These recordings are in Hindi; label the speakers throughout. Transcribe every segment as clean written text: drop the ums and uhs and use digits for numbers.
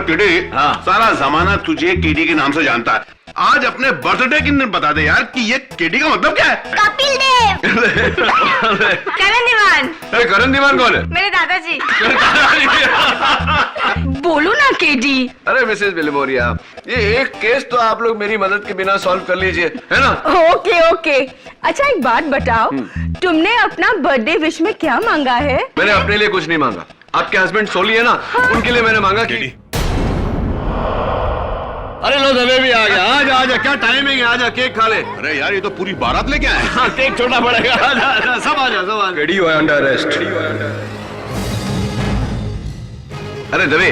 Speaker 1: केडी,
Speaker 2: हाँ।
Speaker 1: सारा जमाना तुझे केडी के नाम से जानता है। आज अपने बर्थडे के दिन बता दे यार कि ये केडी का मतलब क्या है?
Speaker 3: कपिल देव।
Speaker 4: करण दीवान।
Speaker 2: करण दीवान कौन है?
Speaker 4: मेरे दादाजी। बोलो ना केडी।
Speaker 2: अरे मिसेस बिलिमोरिया, ये एक केस तो आप लोग मेरी मदद के बिना सॉल्व कर लीजिए, है ना?
Speaker 4: Okay okay. अच्छा एक बात बताओ, तुमने अपना बर्थडे विश में क्या मांगा है?
Speaker 2: मैंने अपने लिए कुछ नहीं मांगा। आपके हस्बैंड सोली है ना, उनके लिए मैंने मांगा कि अरे लो दबे भी आ गया। आजा आजा, क्या टाइमिंग है, आजा केक खा ले।
Speaker 1: अरे यार ये तो पूरी बारात लेके आए।
Speaker 2: हाँ, केक छोटा पड़ेगा। आजा आजा, सब आजा सब आजा।
Speaker 1: KD under arrest.
Speaker 2: अरे दबे,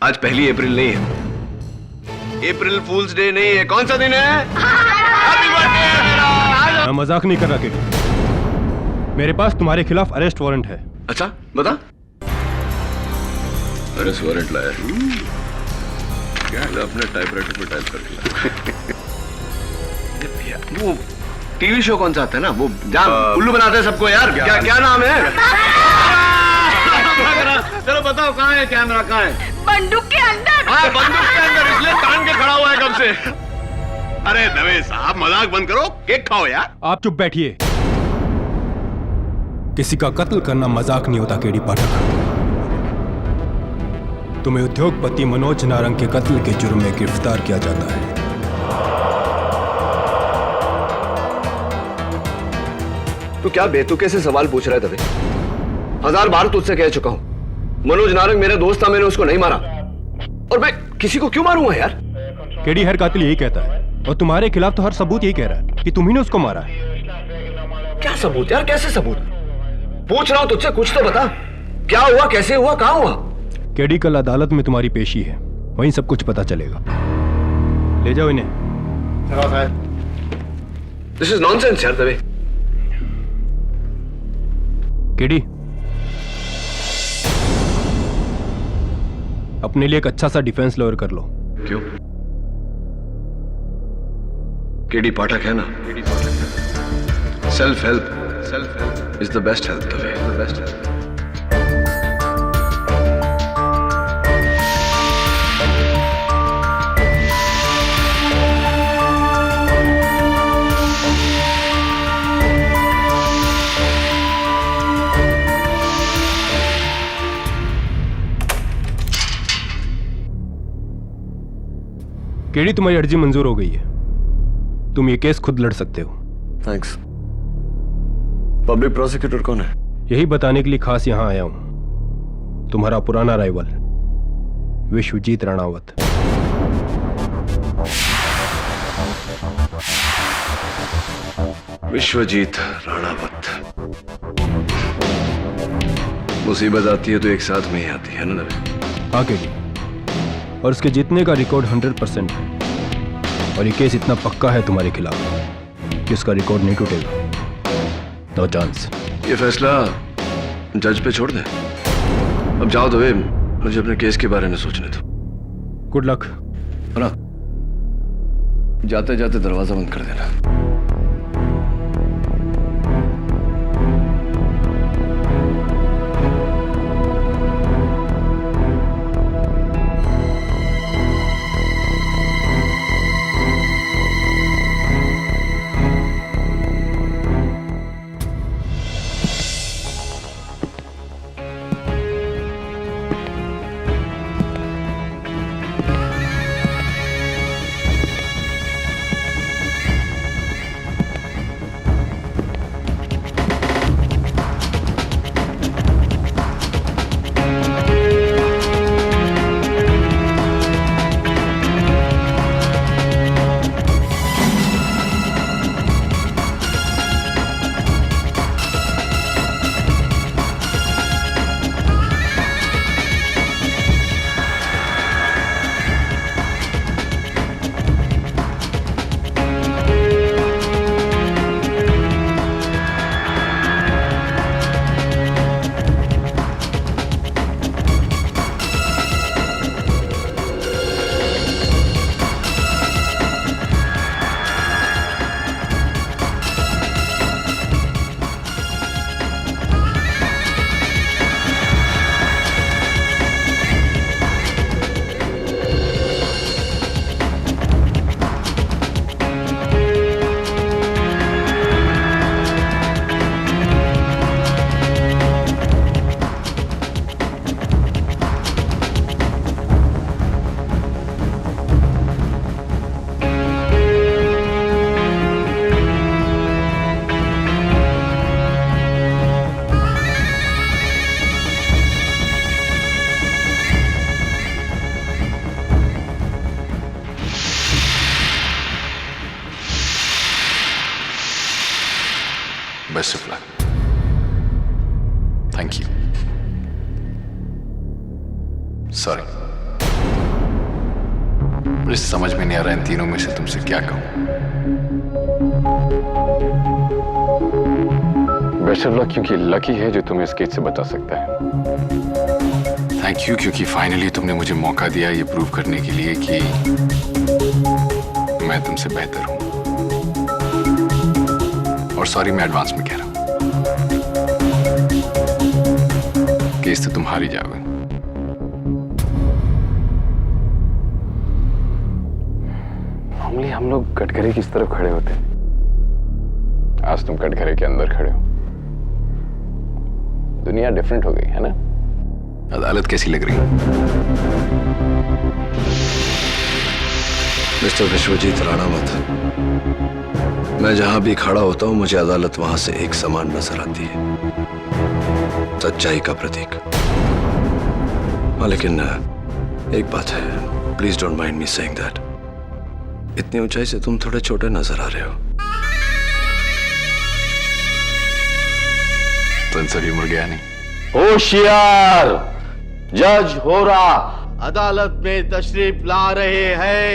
Speaker 2: आज 1 अप्रैल नहीं है, अप्रैल फूल्स डे नहीं है। कौन सा दिन है? Happy birthday.
Speaker 5: मैं मजाक नहीं कर रहा केडी, मेरे पास तुम्हारे खिलाफ अरेस्ट वारंट है।
Speaker 2: अच्छा बता। अरेस्ट वारंट लाया क्या? अपने टाइपराइटर पे टाइप करके लाया। वो टीवी शो कौन सा आता है ना, वो जहाँ उल्लू बनाते हैं सबको यार, क्या नाम है? चलो बताओ कहाँ है कैमरा, कहाँ है?
Speaker 4: बंदूक के अंदर।
Speaker 2: हाँ बंदूक के अंदर, इसलिए तान के खड़ा हुआ है कब से।
Speaker 1: अरे दवे साहब मजाक बंद करो, केक खाओ यार।
Speaker 5: आप चुप बैठिए। किसी का कत्ल करना मजाक नहीं होता केडी पाठक। तुम्हें उद्योगपति मनोज नारंग के कत्ल के जुर्म में गिरफ्तार किया जाता है।
Speaker 2: तू क्या बेतुके से सवाल पूछ रहा है दबे? 1000 बार तुझसे कह चुका हूं, मनोज नारंग मेरा दोस्त था, मैंने उसको नहीं मारा। और मैं किसी को क्यों मारूंगा यार?
Speaker 5: केडी हर कातिल यही कहता है, और तुम्हारे खिलाफ तो हर सबूत यही कह रहा है कि तुम ही ने उसको मारा है।
Speaker 2: क्या सबूत यार, कैसे सबूत? पूछ रहा हूं तुझसे, कुछ तो बता। क्या हुआ, कैसे हुआ, कहां हुआ?
Speaker 5: केडी कल अदालत में तुम्हारी पेशी है, वहीं सब कुछ पता चलेगा। ले जाओ इन्हें।
Speaker 2: दिस इज नॉनसेंस यार दबे।
Speaker 5: केडी, अपने लिए एक अच्छा सा डिफेंस लॉयर कर लो।
Speaker 2: क्यों? केडी पाठक है ना। Self help is the best help दबे, द बेस्ट हेल्प।
Speaker 5: केडी, तुम्हारी अर्जी मंजूर हो गई है, तुम ये केस खुद लड़ सकते हो।
Speaker 2: थैंक्स। पब्लिक प्रोसिक्यूटर कौन है?
Speaker 5: यही बताने के लिए खास यहां आया हूं। तुम्हारा पुराना राइवल विश्वजीत राणावत।
Speaker 2: विश्वजीत राणावत। मुसीबत आती है तो एक साथ में ही आती है ना दबे?
Speaker 5: हाँ केडी, और उसके जीतने का रिकॉर्ड 100% है, और ये केस इतना पक्का है तुम्हारे खिलाफ कि उसका रिकॉर्ड नहीं टूटेगा। No chance.
Speaker 2: ये फैसला जज पे छोड़ दे। अब जाओ दबे, मुझे अपने केस के बारे में सोचने दो।
Speaker 5: Good luck.
Speaker 2: जाते जाते दरवाजा बंद कर देना।
Speaker 3: Best of luck. Thank you. Sorry, मुझे समझ में नहीं आ रहा इन तीनों में से तुमसे क्या कहूं। बेस्ट ऑफ लक क्योंकि लकी है जो तुम्हें इस केस से बचा सकता है। थैंक यू क्योंकि फाइनली तुमने मुझे मौका दिया ये प्रूव करने के लिए कि मैं तुमसे बेहतर हूं। और सॉरी, मैं एडवांस में कह रहा हूं। केस तो तुम हार ही जाओगे। नॉर्मली हम लोग कटघरे की तरफ खड़े होते हैं, आज तुम कटघरे के अंदर खड़े हो। दुनिया डिफरेंट हो गई है ना। अदालत कैसी लग रही है?
Speaker 6: मिस्टर विश्वजीत राणावत, मैं जहां भी खड़ा होता हूं मुझे अदालत वहां से एक समान नजर आती है, सच्चाई का प्रतीक। हाँ, लेकिन एक बात है, please don't mind me saying that, इतनी ऊंचाई से तुम थोड़े छोटे नजर आ रहे हो।
Speaker 3: सेंसर ही मुड़ गया नहीं।
Speaker 2: होशियार, जज हो रहा अदालत में तशरीफ ला रहे हैं।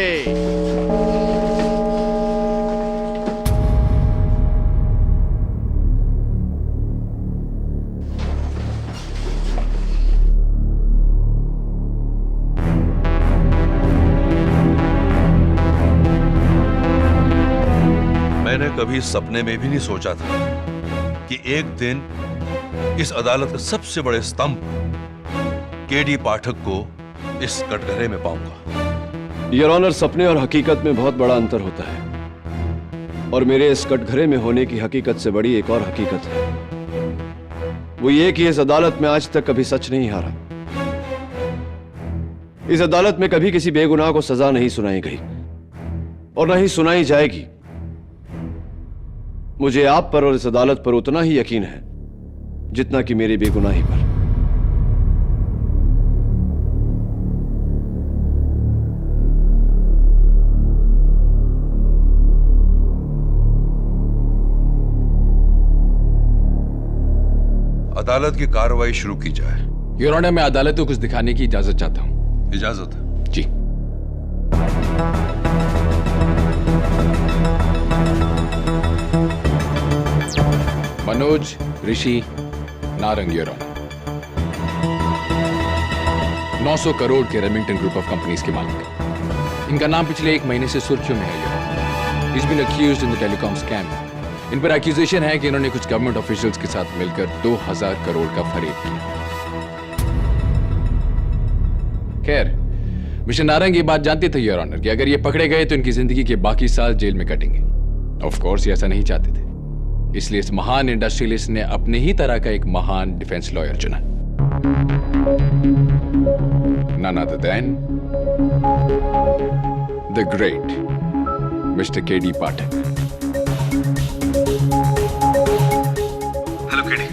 Speaker 7: मैंने कभी सपने में भी नहीं सोचा था कि एक दिन इस अदालत के सबसे बड़े स्तंभ केडी पाठक को इस कटघरे में पाऊंगा।
Speaker 6: योर ऑनर, सपने और हकीकत में बहुत बड़ा अंतर होता है, और मेरे इस कटघरे में होने की हकीकत से बड़ी एक और हकीकत है। वो ये कि इस अदालत में आज तक कभी सच नहीं हारा। इस अदालत में कभी किसी बेगुनाह को सजा नहीं सुनाई गई और न ही सुनाई जाएगी। मुझे आप पर और इस अदालत पर उतना ही यकीन है जितना कि मेरी बेगुनाही पर।
Speaker 7: अदालत की कार्रवाई शुरू की जाए।
Speaker 3: योर ऑनर, मैं अदालत को कुछ दिखाने की इजाजत चाहता हूं।
Speaker 7: इजाजत है?
Speaker 3: जी। मनोज, ऋषि, नारंग, योर ऑनर। 900 करोड़ के रेमिंगटन ग्रुप ऑफ कंपनीज के मालिक। इनका नाम पिछले 1 महीने से सुर्खियों में है, your honour. He's been accused in the telecom scam. इन पर एक्यूजेशन है कि इन्होंने कुछ गवर्नमेंट ऑफिशियल्स के साथ मिलकर 2000 करोड़ का फरेब किया। खैर, मिस्टर नारंग ये बात जानते थे, योर ऑनर, कि अगर ये पकड़े गए तो इनकी जिंदगी के बाकी साल जेल में कटेंगे। ऑफ कोर्स ये ऐसा नहीं चाहते थे, इसलिए इस महान इंडस्ट्रियलिस्ट ने अपने ही तरह का एक महान डिफेंस लॉयर चुना। None other than the great Mr. K.D. Pathak.
Speaker 8: Hello KD.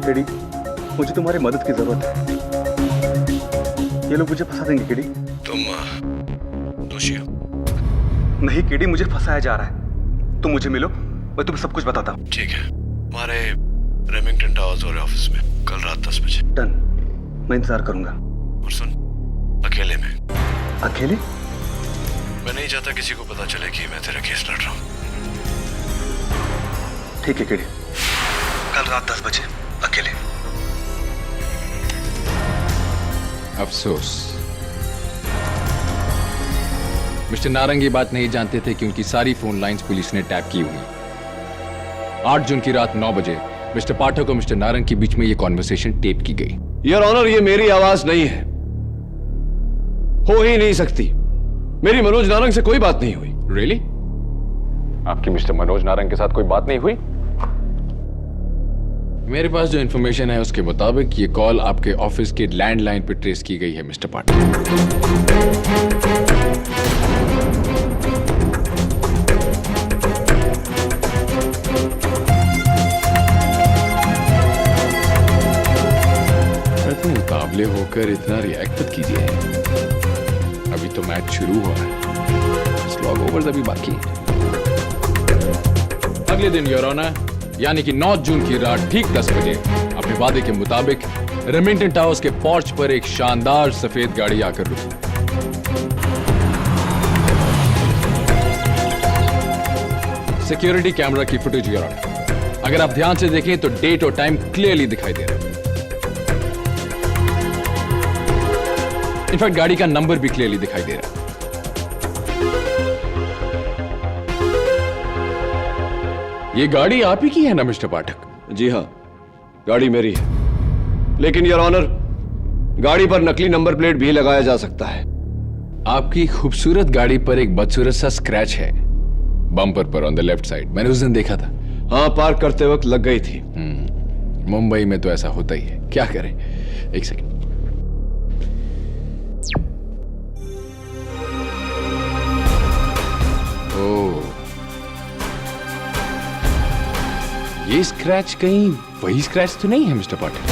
Speaker 8: KD, मुझे तुम्हारी मदद की जरूरत है। ये लोग मुझे फंसा देंगे केडी।
Speaker 6: तुम दोषी हो?
Speaker 8: नहीं केडी, मुझे फंसाया जा रहा है। तुम मुझे मिलो, मैं तुम्हें सब कुछ बताता हूँ।
Speaker 6: ठीक है, हमारे रेमिंगटन टावर्स वाले ऑफिस में कल रात 10 बजे।
Speaker 8: डन, मैं इंतजार करूंगा।
Speaker 6: और सुन, अकेले में।
Speaker 8: अकेले?
Speaker 6: मैं नहीं चाहता किसी को पता चले कि मैं तेरा केस लड़ रहा हूँ।
Speaker 8: ठीक है केडी, कल रात 10 बजे अकेले।
Speaker 3: अफसोस, मिस्टर नारंग ये बात नहीं जानते थे कि उनकी सारी फोन लाइंस पुलिस ने टैप की हुई। 8 जून की रात 9 बजे मिस्टर पाठक और मिस्टर नारंग के बीच में ये कॉन्वर्सेशन टेप की गई।
Speaker 6: योर ऑनर, ये मेरी आवाज नहीं है, हो ही नहीं सकती। मेरी मनोज नारंग से कोई बात नहीं हुई।
Speaker 3: रियली? आपकी मिस्टर मनोज नारंग के साथ कोई बात नहीं हुई? मेरे पास जो इंफॉर्मेशन है उसके मुताबिक ये कॉल आपके ऑफिस के लैंडलाइन पर ट्रेस की गई है, मिस्टर पाठक। मुकाबले होकर इतना रिएक्ट मत कीजिए, अभी तो मैच शुरू हुआ है, स्लॉग ओवर्स अभी बाकी है। अगले दिन योर ऑनर, यानी कि 9 जून की रात ठीक 10 बजे अपने वादे के मुताबिक रेमिंगटन टावर्स के पोर्च पर एक शानदार सफेद गाड़ी आकर रुकी। सिक्योरिटी कैमरा की फुटेज योर ऑनर, अगर आप ध्यान से देखें तो डेट और टाइम क्लियरली दिखाई दे रहा है। इनफैक्ट गाड़ी का नंबर भी क्लियरली दिखाई दे रहा है। ये गाड़ी आप ही की है ना मिस्टर पाठक?
Speaker 2: जी हाँ, गाड़ी मेरी है, लेकिन योर ऑनर गाड़ी पर नकली नंबर प्लेट भी लगाया जा सकता है।
Speaker 3: आपकी खूबसूरत गाड़ी पर एक बदसूरत सा स्क्रैच है बम्पर पर ऑन द लेफ्ट साइड। मैंने उस दिन देखा था।
Speaker 2: हाँ, पार्क करते वक्त लग गई थी।
Speaker 3: मुंबई में तो ऐसा होता ही है, क्या करें। एक सेकंड। ओह, ये स्क्रैच कहीं वही स्क्रैच तो नहीं है मिस्टर पाटिल?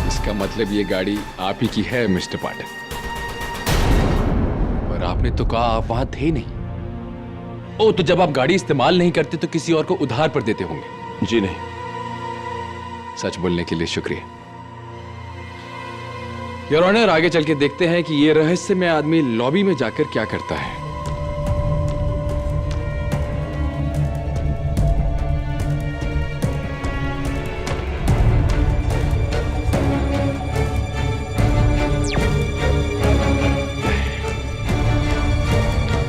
Speaker 3: इसका मतलब ये गाड़ी आप ही की है मिस्टर पाटिल, और आपने तो कहा आप वहां थे नहीं। ओ, तो जब आप गाड़ी इस्तेमाल नहीं करते तो किसी और को उधार पर देते होंगे?
Speaker 2: जी नहीं।
Speaker 3: सच बोलने के लिए शुक्रिया योर ऑनर। आगे चल के देखते हैं कि ये रहस्यमय आदमी लॉबी में जाकर क्या करता है।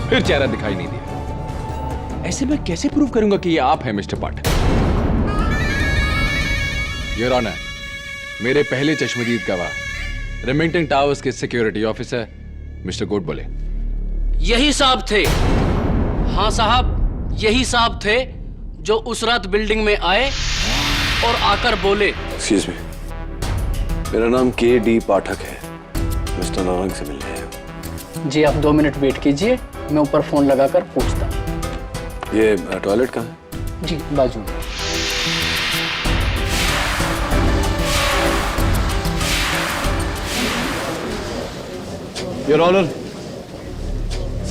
Speaker 3: फिर चेहरा दिखाई नहीं दिया। ऐसे मैं कैसे प्रूव करूंगा कि ये आप हैं मिस्टर पाठक? योर ऑनर, मेरे पहले चश्मदीद गवाह रेमिंगटन टावर्स के सिक्योरिटी ऑफिसर मिस्टर गोड बोले।
Speaker 9: यही साहब थे। हाँ साहब, यही साहब थे जो उस रात बिल्डिंग में आए और आकर बोले।
Speaker 6: एक्सक्यूज मी, मेरा नाम के.डी. पाठक है, मिस्टर नारंग से मिलने आया।
Speaker 9: जी आप 2 मिनट वेट कीजिए, मैं ऊपर फोन लगाकर पूछता हूँ।
Speaker 6: ये टॉयलेट कहाँ है?
Speaker 9: जी बाजू में।
Speaker 2: योर ऑनर,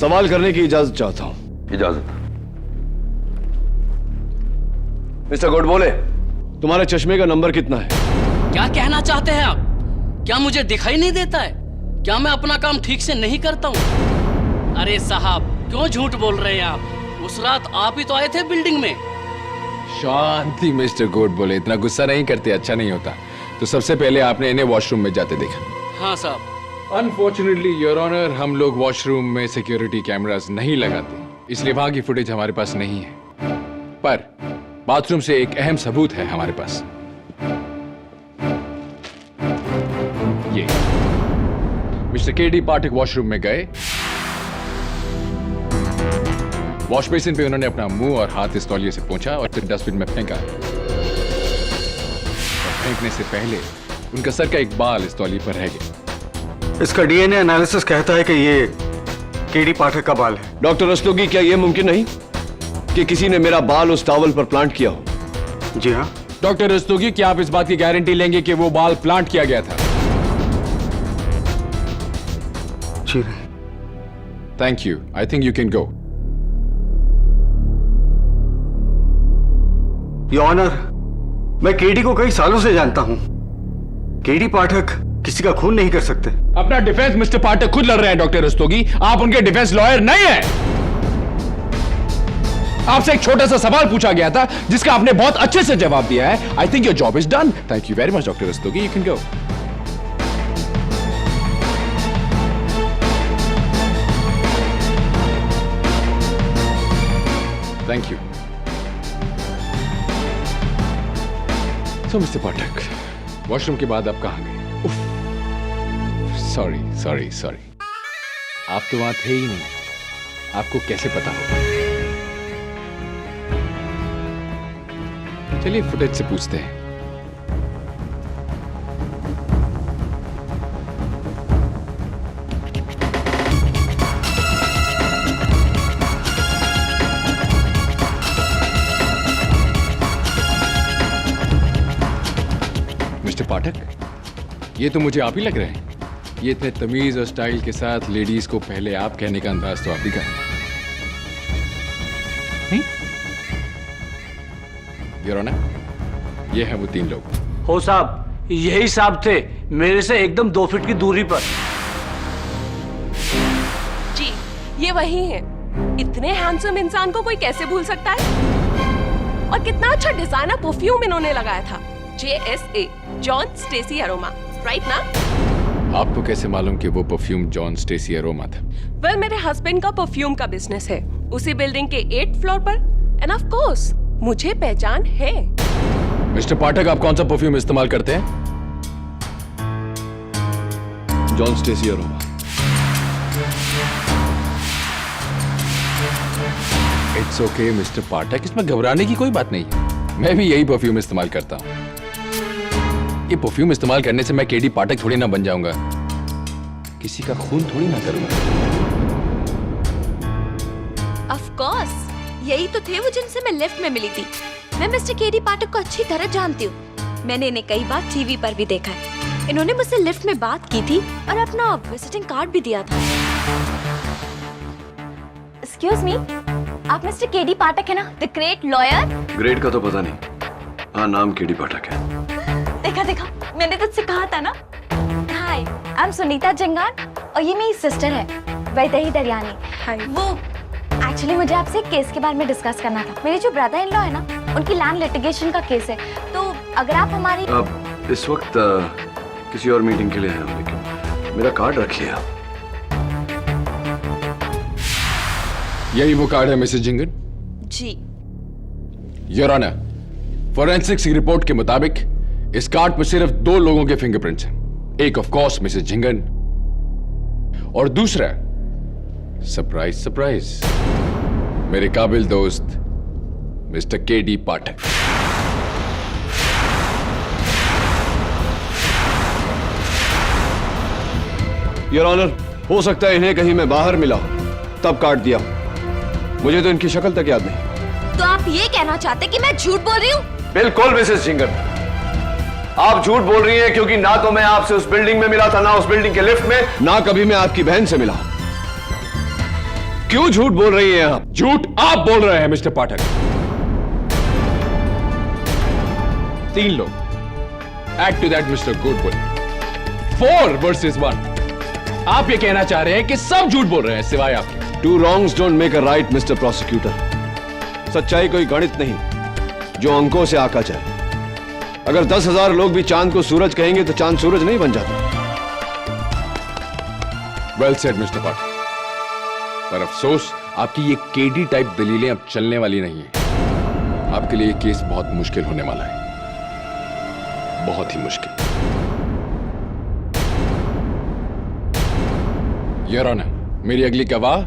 Speaker 2: सवाल करने की इजाजत चाहता हूं।
Speaker 7: इजाजत।
Speaker 2: मिस्टर गोड बोले, तुम्हारे चश्मे का नंबर कितना है?
Speaker 9: क्या कहना चाहते हैं आप? क्या मुझे दिखाई नहीं देता है? क्या मैं अपना काम ठीक से नहीं करता हूँ? अरे साहब, क्यों झूठ बोल रहे हैं आप? उस रात आप ही तो आए थे बिल्डिंग में।
Speaker 3: शांति मिस्टर गोड बोले, इतना गुस्सा नहीं करते, अच्छा नहीं होता। तो सबसे पहले आपने इन्हें वॉशरूम में जाते देखा?
Speaker 9: हाँ साहब।
Speaker 3: अनफॉर्चुनेटली योर ऑनर, हम लोग वॉशरूम में सिक्योरिटी कैमरास नहीं लगाते, इसलिए वहां की फुटेज हमारे पास नहीं है। पर बाथरूम से एक अहम सबूत है हमारे पास। ये मिस्टर के.डी. पाठक वॉशरूम में गए, वॉश बेसिन पे उन्होंने अपना मुंह और हाथ इस तौलिए से पोंछा और फिर डस्टबिन में फेंका। फेंकने से पहले उनका सर का एक बाल इस तौलिए पर रह गया।
Speaker 8: इसका डीएनए एनालिसिस कहता है कि ये के.डी. पाठक का बाल है।
Speaker 2: डॉक्टर रस्तोगी, क्या यह मुमकिन नहीं कि किसी ने मेरा बाल उस टॉवल पर प्लांट किया हो?
Speaker 8: जी हाँ।
Speaker 3: डॉक्टर रस्तोगी, क्या आप इस बात की गारंटी लेंगे कि वो बाल प्लांट किया गया था?
Speaker 8: जी नहीं।
Speaker 3: Thank you, I think you can go.
Speaker 8: Your honour, मैं के.डी. को कई सालों से जानता हूं। के.डी. पाठक किसी का खून नहीं कर सकते।
Speaker 3: अपना डिफेंस मिस्टर पाठक खुद लड़ रहे हैं डॉक्टर रस्तोगी, आप उनके डिफेंस लॉयर नहीं हैं। आपसे एक छोटा सा सवाल पूछा गया था जिसका आपने बहुत अच्छे से जवाब दिया है। I think your job is done. Thank you very much doctor Rastogi, you can go. Thank you. So mister Pathak, washroom के बाद आप कहां गए? सॉरी सॉरी सॉरी, आप तो वहां थे ही नहीं, आपको कैसे पता होगा? चलिए फुटेज से पूछते हैं। मिस्टर पाठक, ये तो मुझे आप ही लग रहे हैं। ये इतने तमीज और स्टाइल के साथ लेडीज को पहले आप कहने का अंदाज तो आप ही का है। योर ऑनर, ये है वो 3 लोग।
Speaker 10: हो साहब, यही साहब थे, मेरे से एकदम 2 फीट की दूरी पर।
Speaker 11: जी, ये वही है। इतने हैंडसम इंसान को कोई कैसे भूल सकता है? और कितना अच्छा डिजाइनर परफ्यूम इन्होंने लगाया था, JSA, John Stacy aroma, right ना?
Speaker 3: आपको कैसे मालूम कि वो परफ्यूम जॉन स्टेसी अरोमा था?
Speaker 11: वेल, मेरे हस्बैंड का परफ्यूम का बिजनेस है, उसी बिल्डिंग के 8th फ्लोर पर, एंड ऑफ कोर्स मुझे पहचान है।
Speaker 3: मिस्टर पाठक, आप कौन सा परफ्यूम इस्तेमाल करते हैं?
Speaker 6: John Stacy aroma.
Speaker 3: It's okay mister Pathak, इसमें घबराने की कोई बात नहीं है। मैं भी यही परफ्यूम इस्तेमाल करता हूँ। ये परफ्यूम इस्तेमाल करने से मैं केडी पाठक थोड़ी ना बन जाऊंगा, किसी का खून थोड़ी ना करूंगा।
Speaker 12: ऑफ कोर्स, यही तो थे वो जिनसे मैं लिफ्ट में मिली थी। मैं मिस्टर केडी पाठक को अच्छी तरह जानती हूँ। मैंने इन्हें कई बार टीवी पर भी देखा है। इन्होंने मुझसे लिफ्ट में बात की थी और अपना विजिटिंग कार्ड भी दिया था। एक्सक्यूज मी, आप मिस्टर केडी पाठक है ना, द ग्रेट लॉयर?
Speaker 6: ग्रेट का तो पता नहीं, हाँ नाम केडी पाठक है।
Speaker 12: देखा देखा, मैंने तुझसे कहा था ना। हाय, आई एम सुनीता जंगार और ये मेरी सिस्टर है वैदेही दरियानी।
Speaker 11: हाय।
Speaker 12: वो एक्चुअली मुझे आपसे एक केस के बारे में डिस्कस करना था। मेरे जो ब्रदर इन लॉ है ना, उनकी लैंड लिटिगेशन का केस है। तो अगर आप हमारी
Speaker 6: इस वक्त किसी और मीटिंग के लिए हैं, लेकिन मेरा कार्ड रखिए आप।
Speaker 3: यही वो कार्ड है मिसेस जिंगन?
Speaker 12: जी।
Speaker 3: योर ऑनर, फोरेंसिक्स की रिपोर्ट के मुताबिक इस कार्ड पर सिर्फ 2 लोगों के फिंगरप्रिंट्स हैं। एक ऑफ कोर्स मिसेस जिंगन और दूसरा, सरप्राइज सरप्राइज, मेरे काबिल दोस्त mister KD Pathak.
Speaker 6: Your honour, हो सकता है इन्हें कहीं मैं बाहर मिला तब काट दिया, मुझे तो इनकी शक्ल तक याद नहीं।
Speaker 12: तो आप ये कहना चाहते कि मैं झूठ बोल रही हूँ?
Speaker 6: बिल्कुल मिसेस जिंगन, आप झूठ बोल रही हैं, क्योंकि ना तो मैं आपसे उस बिल्डिंग में मिला था, ना उस बिल्डिंग के लिफ्ट में, ना कभी मैं आपकी बहन से मिला। क्यों झूठ बोल रही हैं आप?
Speaker 3: झूठ आप बोल रहे हैं मिस्टर पाठक। 3 लोग, add to that mister Goodwill, 4 versus 1। आप ये कहना चाह रहे हैं कि सब झूठ बोल रहे हैं सिवाय आपके।
Speaker 6: 2 wrongs don't make a right, mister prosecutor. सच्चाई कोई गणित नहीं जो अंकों से आका जाए। अगर 10,000 लोग भी चांद को सूरज कहेंगे तो चांद सूरज नहीं बन जाता।
Speaker 3: वेल सेड मिस्टर पाठक, पर अफसोस आपकी ये केडी टाइप दलीलें अब चलने वाली नहीं है। आपके लिए केस बहुत मुश्किल होने वाला है, बहुत ही मुश्किल। योर ऑनर, मेरी अगली गवाह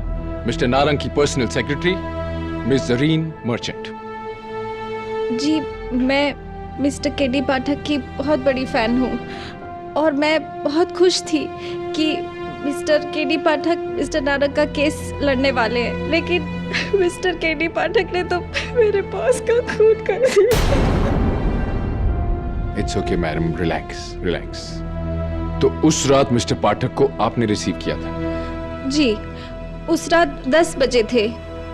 Speaker 3: मिस्टर नारंग की personal secretary miss Zarine Merchant.
Speaker 4: जी, मैं मिस्टर केडी पाठक की बहुत बड़ी फैन हूँ और मैं बहुत खुश थी कि मिस्टर केडी पाठक मिस्टर नारंग का केस लड़ने वाले हैं, लेकिन मिस्टर केडी पाठक ने तो मेरे बॉस का खून कर दिया।
Speaker 3: It's okay madam, relax relax. तो उस रात मिस्टर पाठक को आपने रिसीव किया था?
Speaker 4: जी, उस रात 10 बजे थे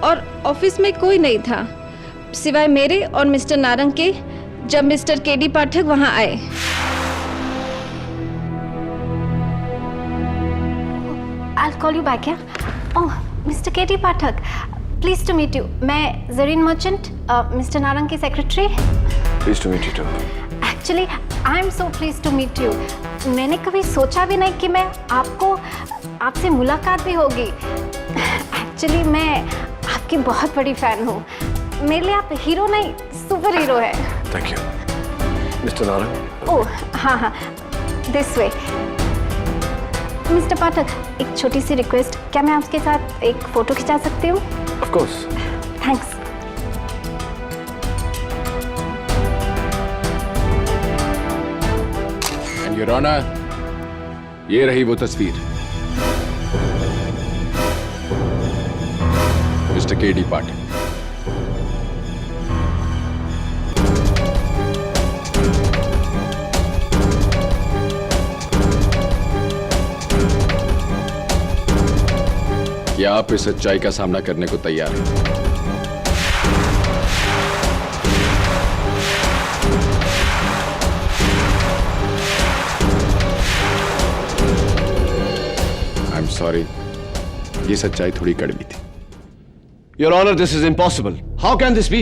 Speaker 4: और ऑफिस में कोई नहीं था सिवाय मेरे और मिस्टर नारंग के, जब मिस्टर केडी पाठक वहां आए।
Speaker 12: I'll call you back, yeah? Oh, Mr. KD Pathak, pleased to meet you. मैं जरीन मर्चेंट, मिस्टर नारंग की secretary.
Speaker 6: Pleased to meet you too.
Speaker 12: Actually, I am so pleased to meet you. मैंने कभी सोचा भी नहीं कि मैं आपसे मुलाकात भी होगी। एक्चुअली मैं आपकी बहुत बड़ी फैन हूँ। मेरे लिए आप हीरो नहीं, सुपर हीरो है।
Speaker 6: Thank you. मिस्टर नारंग।
Speaker 12: ओह हाँ हाँ, दिस वे। मिस्टर पाठक, एक छोटी सी रिक्वेस्ट, क्या मैं आपके साथ एक फोटो खिंचा सकती हूँ?
Speaker 6: Of course.
Speaker 12: Thanks.
Speaker 3: And your honour, ये रही वो तस्वीर, मिस्टर केडी पाठक। कि आप इस सच्चाई का सामना करने को तैयार हैं। आई एम सॉरी, ये सच्चाई थोड़ी कड़वी थी।
Speaker 2: Your Honor, this is impossible. How can this be?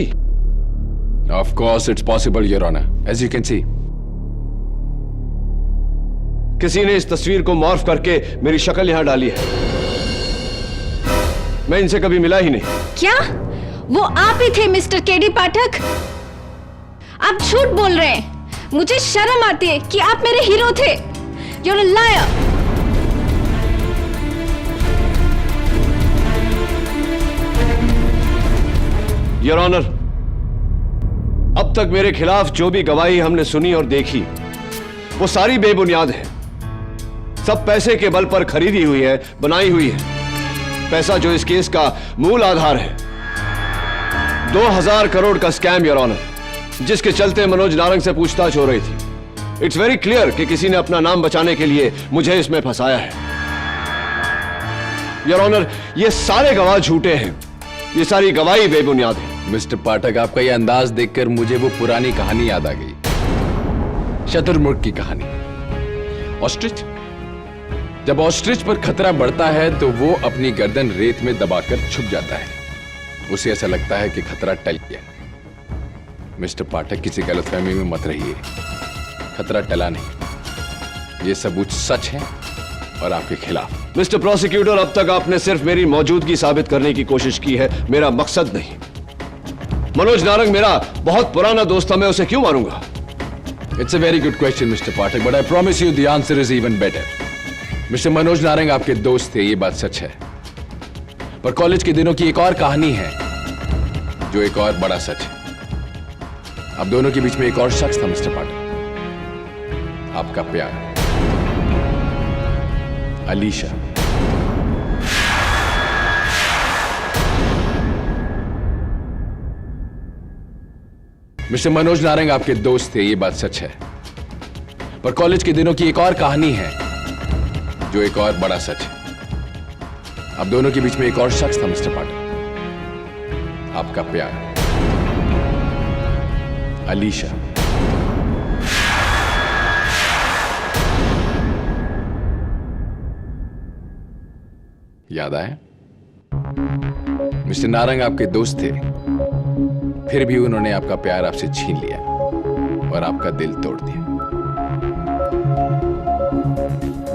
Speaker 3: Of course it's possible, Your Honor. As you can see.
Speaker 2: किसी ने इस तस्वीर को मॉर्फ करके मेरी शक्ल यहां डाली है। मैं इनसे कभी मिला ही नहीं।
Speaker 4: क्या वो आप ही थे मिस्टर केडी पाठक? आप झूठ बोल रहे हैं। मुझे शर्म आती है कि आप मेरे हीरो थे। You're a liar.
Speaker 2: Your honour, अब तक मेरे खिलाफ जो भी गवाही हमने सुनी और देखी वो सारी बेबुनियाद है। सब पैसे के बल पर खरीदी हुई है, बनाई हुई है। पैसा जो इस केस का मूल आधार है। 2000 करोड़ का स्कैम योर ऑनर, जिसके चलते मनोज नारंग से पूछताछ हो रही थी। इट्स वेरी क्लियर कि किसी ने अपना नाम बचाने के लिए मुझे इसमें फंसाया है। योर ऑनर, ये सारे गवाह झूठे हैं। ये सारी गवाही बेबुनियाद है।
Speaker 3: मिस्टर पाठक, आपका यह अंदाज देखकर मुझे वो पुरानी कहानी याद आ गई, शतुरमुर्ग की कहानी। ऑस्ट्रिच, जब ऑस्ट्रिच पर खतरा बढ़ता है तो वो अपनी गर्दन रेत में दबाकर छुप जाता है। उसे ऐसा लगता है कि खतरा टल गया। मिस्टर पाठक, किसी गलतफहमी में मत रहिए। खतरा टला नहीं, ये सबूत सच है और आपके खिलाफ।
Speaker 2: मिस्टर प्रोसिक्यूटर, अब तक आपने सिर्फ मेरी मौजूदगी साबित करने की कोशिश की है, मेरा मकसद नहीं। मनोज नारंग मेरा बहुत पुराना दोस्त था, मैं उसे क्यों मारूंगा?
Speaker 3: It's a very good question mister Pathak, but I promise you the answer is even better. Mister Manoj Narang आपके दोस्त थे, ये बात सच है, पर कॉलेज के दिनों की एक और कहानी है जो एक और बड़ा सच है। आप दोनों के बीच में एक और शख्स था मिस्टर पाठक, आपका प्यार, अलीशा। मिस्टर मनोज नारंग आपके दोस्त थे, ये बात सच है, पर कॉलेज के दिनों की एक और कहानी है जो एक और बड़ा सच है। आप दोनों के बीच में एक और शख्स था मिस्टर पाठक, आपका प्यार, अलीशा। याद आया? मिस्टर नारंग आपके दोस्त थे, फिर भी उन्होंने आपका प्यार आपसे छीन लिया और आपका दिल तोड़ दिया।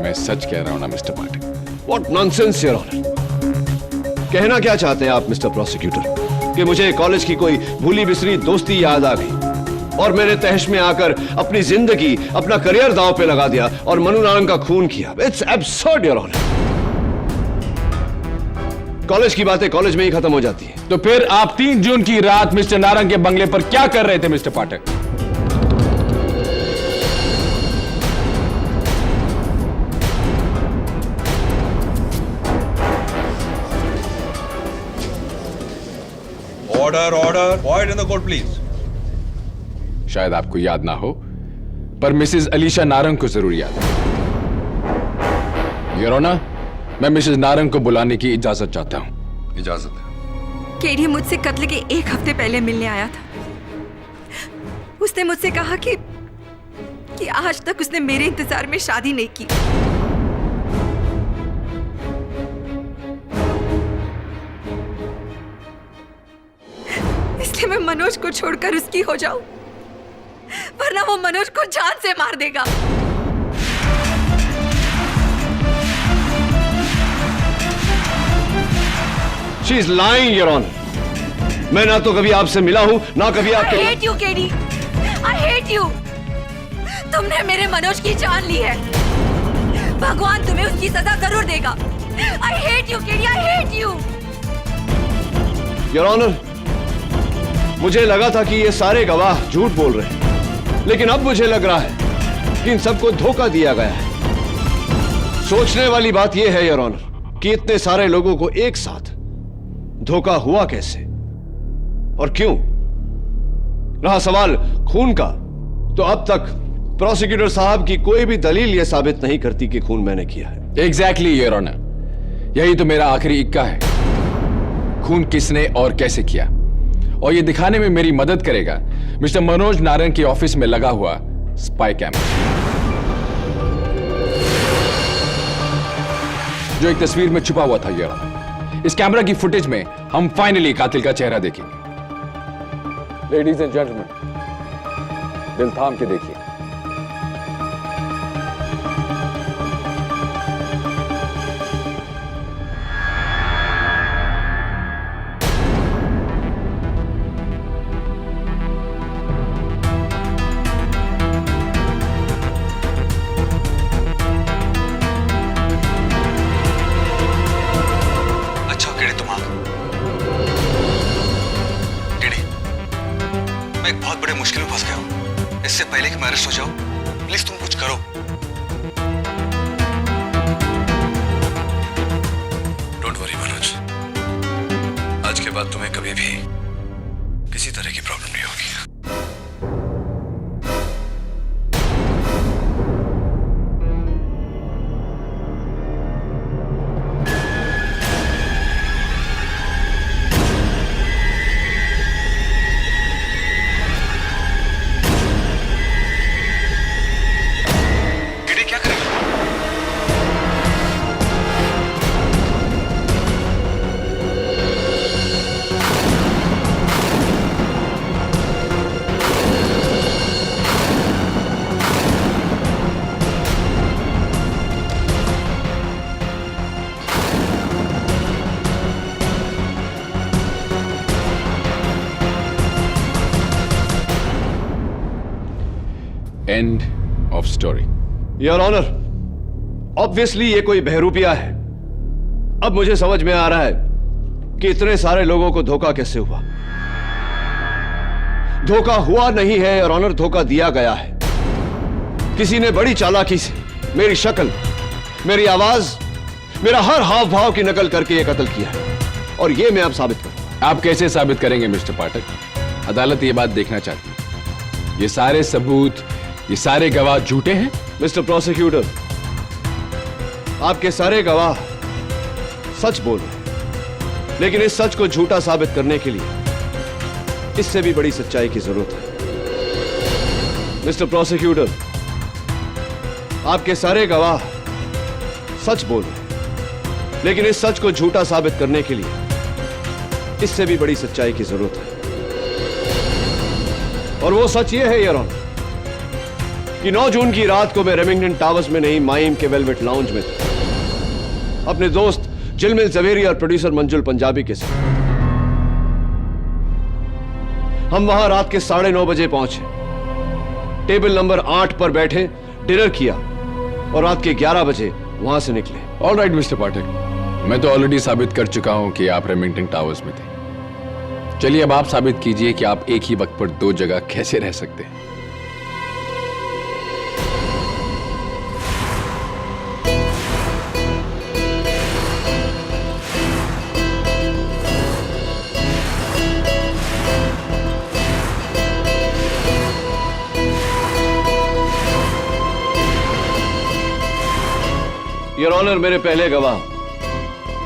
Speaker 3: मैं सच कह रहा हूं ना mister Pathak?
Speaker 2: What nonsense, Your Honor! कहना क्या चाहते हैं आप मिस्टर प्रोसिक्यूटर? कि मुझे कॉलेज की कोई भूली बिसरी दोस्ती याद आ गई और मेरे तहश में आकर अपनी जिंदगी, अपना करियर दांव पे लगा दिया और मनु नारंग का खून किया। It's absurd, Your Honor! College की बातें कॉलेज में ही खत्म हो जाती है।
Speaker 3: तो फिर आप 3 जून की रात मिस्टर नारंग के बंगले पर क्या कर रहे थे mister Pathak?
Speaker 7: Order order, quite in the court please.
Speaker 3: शायद आपको याद ना हो, पर मिसेस अलीशा नारंग को जरूर याद है। योर ऑनर, मैं मिसेस नारंग को बुलाने की इजाजत चाहता हूं।
Speaker 7: इजाजत है।
Speaker 13: केडी मुझसे कत्ल के 1 हफ्ते पहले मिलने आया था। उसने मुझसे कहा कि आज तक उसने मेरे इंतजार में शादी नहीं की। इसलिए मैं मनोज को छोड़कर उसकी हो जाऊं, वरना वो मनोज को जान से मार देगा।
Speaker 2: She is lying, Your Honor. मैं ना तो कभी आपसे मिला हूं, ना कभी आपके।
Speaker 13: I hate you, KD. I hate you. तुमने मेरे मनोज की जान ली है। भगवान तुम्हें उसकी सजा जरूर देगा। I hate you, KD. I hate you.
Speaker 2: Your Honor, मुझे लगा था कि ये सारे गवाह झूठ बोल रहे हैं, लेकिन अब मुझे लग रहा है कि इन सबको धोखा दिया गया है। सोचने वाली बात यह है, Your Honor, कि इतने सारे लोगों को एक साथ धोखा हुआ कैसे और क्यों? रहा सवाल खून का, तो अब तक प्रोसिक्यूटर साहब की कोई भी दलील यह साबित नहीं करती कि खून मैंने किया है।
Speaker 3: एग्जैक्टली योर ऑनर, यही तो मेरा आखिरी इक्का है। खून किसने और कैसे किया, और ये दिखाने में मेरी मदद करेगा मिस्टर मनोज नारायण के ऑफिस में लगा हुआ स्पाई कैमरा, जो एक तस्वीर में छुपा हुआ था। इस कैमरा की फुटेज में हम फाइनली कातिल का चेहरा देखेंगे। लेडीज एंड जेंटलमैन, दिल थाम के देखिए।
Speaker 6: मुश्किल में फंस गया हूं। इससे पहले कि मैं अरेस्ट हो जाऊं, प्लीज तुम कुछ करो। डोंट वरी मनोज, आज के बाद तुम्हें कभी भी किसी तरह की प्रॉब्लम नहीं होगी।
Speaker 3: End of story.
Speaker 2: Your honour, obviously ये कोई बहरूपिया है। अब मुझे समझ में आ रहा है कि इतने सारे लोगों को धोखा कैसे हुआ। धोखा हुआ नहीं है योर ऑनर, धोखा दिया गया है। किसी ने बड़ी चालाकी से मेरी शक्ल, मेरी आवाज, मेरा हर हाव भाव की नकल करके ये कत्ल किया है, और ये मैं अब साबित करूंगा।
Speaker 3: आप कैसे साबित करेंगे मिस्टर पाठक? अदालत ये बात देखना चाहती है। ये सारे सबूत, ये सारे गवाह झूठे हैं?
Speaker 2: मिस्टर प्रोसिक्यूटर, आपके सारे गवाह सच बोल रहे हैं, लेकिन इस सच को झूठा साबित करने के लिए इससे भी बड़ी सच्चाई की जरूरत है। मिस्टर प्रोसिक्यूटर, आपके सारे गवाह सच बोल रहे हैं, लेकिन इस सच को झूठा साबित करने के लिए इससे भी बड़ी सच्चाई की जरूरत है। और वो सच ये है योर ऑनर कि 9 जून की रात को मैं रेमिंगटन टावर्स में नहीं, माइम के वेलवेट लाउंज में था, अपने दोस्त जिलमिल जवेरी और प्रोड्यूसर मंजुल पंजाबी के साथ। हम वहां रात के 9:30 बजे पहुंचे, टेबल नंबर 8 पर बैठे, डिनर किया और रात के 11 बजे वहां से निकले।
Speaker 3: ऑल राइट मिस्टर पाठक, मैं तो ऑलरेडी साबित कर चुका हूं कि आप रेमिंगटन टावर्स में थे। चलिए अब आप साबित कीजिए कि आप एक ही वक्त पर 2 जगह कैसे रह सकते हैं।
Speaker 2: योर ऑनर, मेरे पहले गवाह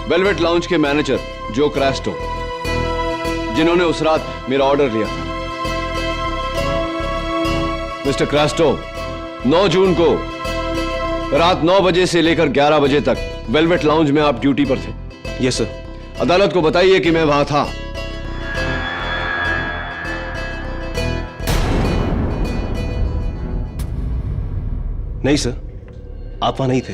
Speaker 2: वेलवेट लाउंज के मैनेजर जो क्रास्टो, जिन्होंने उस रात मेरा ऑर्डर लिया था। मिस्टर क्रास्टो, 9 जून को रात 9 बजे से लेकर 11 बजे तक वेलवेट लाउंज में आप ड्यूटी पर थे। Yes sir. अदालत को बताइए कि मैं वहां था।
Speaker 8: नहीं सर, आप वहां नहीं थे।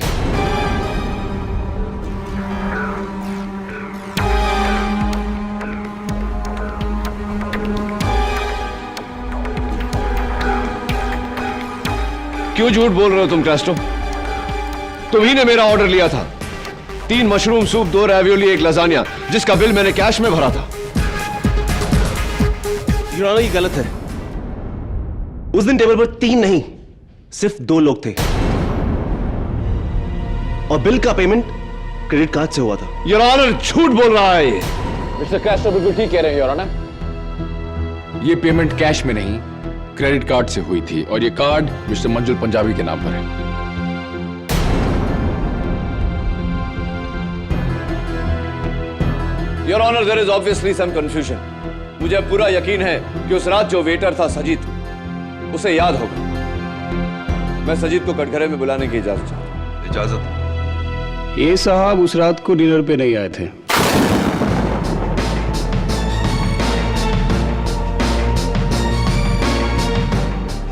Speaker 2: क्यों झूठ बोल रहे हो तुम क्रास्टो? तुम्ही ने मेरा ऑर्डर लिया था। 3 मशरूम सूप, 2 रैवियोली, 1 लजानिया, जिसका बिल मैंने कैश में भरा था।
Speaker 8: ये गलत है। उस दिन टेबल पर 3 नहीं, सिर्फ 2 लोग थे, और बिल का पेमेंट क्रेडिट कार्ड से हुआ था।
Speaker 2: योर ऑनर, झूठ बोल रहा है ये।
Speaker 3: मिस्टर कैस्ट्रो बिल्कुल ठीक कह रहे हैं योर ऑनर। ये पेमेंट कैश में नहीं, क्रेडिट कार्ड से हुई थी, और ये कार्ड मिस्टर मंजुल पंजाबी के नाम पर है।
Speaker 2: Your honour, there is obviously some confusion. मुझे अब पूरा यकीन है कि उस रात जो वेटर था सजीद, उसे याद होगा। मैं सजीद को कटघरे में बुलाने की इजाजत चाहता हूं।
Speaker 7: इजाजत?
Speaker 8: ये साहब उस रात को डिनर पे नहीं आए थे।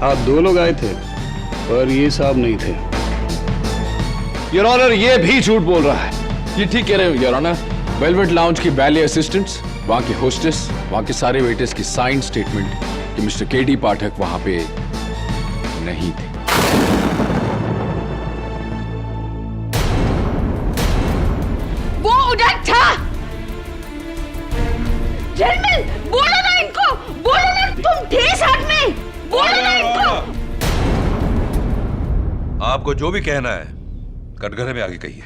Speaker 8: आप 2 लोग आए थे, पर ये साहब नहीं थे।
Speaker 2: योर ऑनर, ये भी झूठ बोल रहा है।
Speaker 3: ये ठीक कह रहे हो योर ऑनर। वेलवेट लाउंज की बैले असिस्टेंट्स, वहां के होस्टेस, वहां के सारे वेटर्स की साइन स्टेटमेंट कि मिस्टर केडी पाठक वहां पे नहीं थे।
Speaker 13: वो उधर था। जर्मन, बोलो ना इनको, बोलो ना तुम थे साथ में, बोलो ना इनको।
Speaker 7: आपको जो भी कहना है कटघरे में आगे कहिए।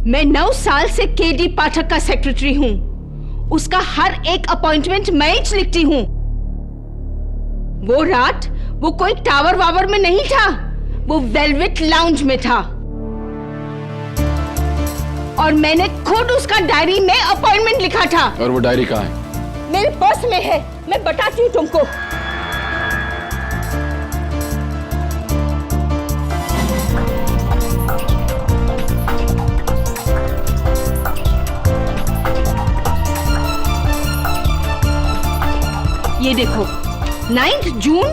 Speaker 13: मैं 9 साल से केडी पाठक का सेक्रेटरी हूं। उसका हर एक अपॉइंटमेंट मैं ही लिखती हूं। वो रात वो कोई टावर वावर में नहीं था, वो वेलवेट लाउंज में था। और मैंने खुद उसका डायरी में अपॉइंटमेंट लिखा था।
Speaker 3: और वो डायरी कहाँ है?
Speaker 13: मेरे पर्स में है, मैं बताती हूँ तुमको। ये देखो, 9 जून,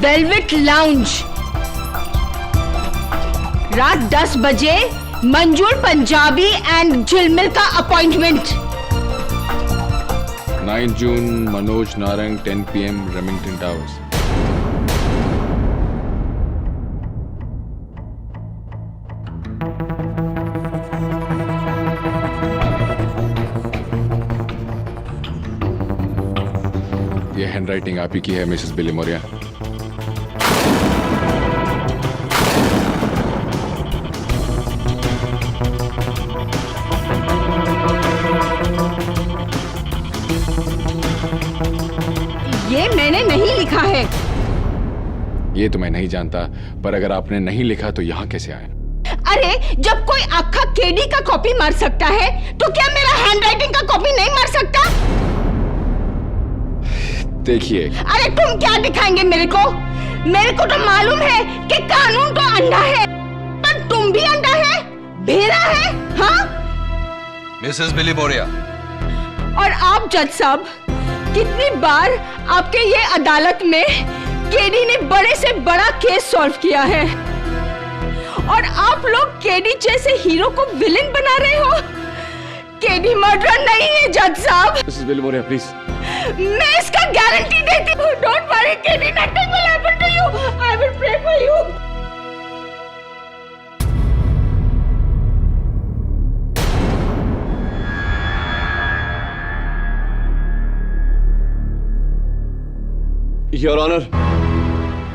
Speaker 13: वेलवेट लाउंज, रात 10 बजे, मंजूर पंजाबी एंड झिलमिल का appointment.
Speaker 3: 9 June, Manoj Narang, 10 PM, Remington Towers. ये हैंडराइटिंग आप ही की है मिसेस बिली मोरिया।
Speaker 13: ये मैंने नहीं लिखा है।
Speaker 3: ये तो मैं नहीं जानता, पर अगर आपने नहीं लिखा तो यहाँ कैसे आए?
Speaker 13: अरे, जब कोई आखा केडी का कॉपी मार सकता है, तो क्या मेरा हैंडराइटिंग का कॉपी नहीं मार सकता?
Speaker 3: देखिए,
Speaker 13: अरे तुम क्या दिखाएंगे मेरे को? मेरे को तो मालूम है कि कानून तो अंधा है, पर तुम भी अंधा है, भेड़ा है, हाँ?
Speaker 7: मिसेस बिली मोरिया।
Speaker 13: और आप जज साहब, कितनी बार आपके ये अदालत में केडी ने बड़े से बड़ा केस सॉल्व किया है, और आप लोग केडी जैसे हीरो को विलेन बना रहे हो। केडी मर्डर नहीं है जज साहब।
Speaker 3: Mrs Billimoria please.
Speaker 13: मैं इसका गारंटी देती हूँ। Don't worry KD, nothing will happen to you. I will pray for you.
Speaker 2: Your honour,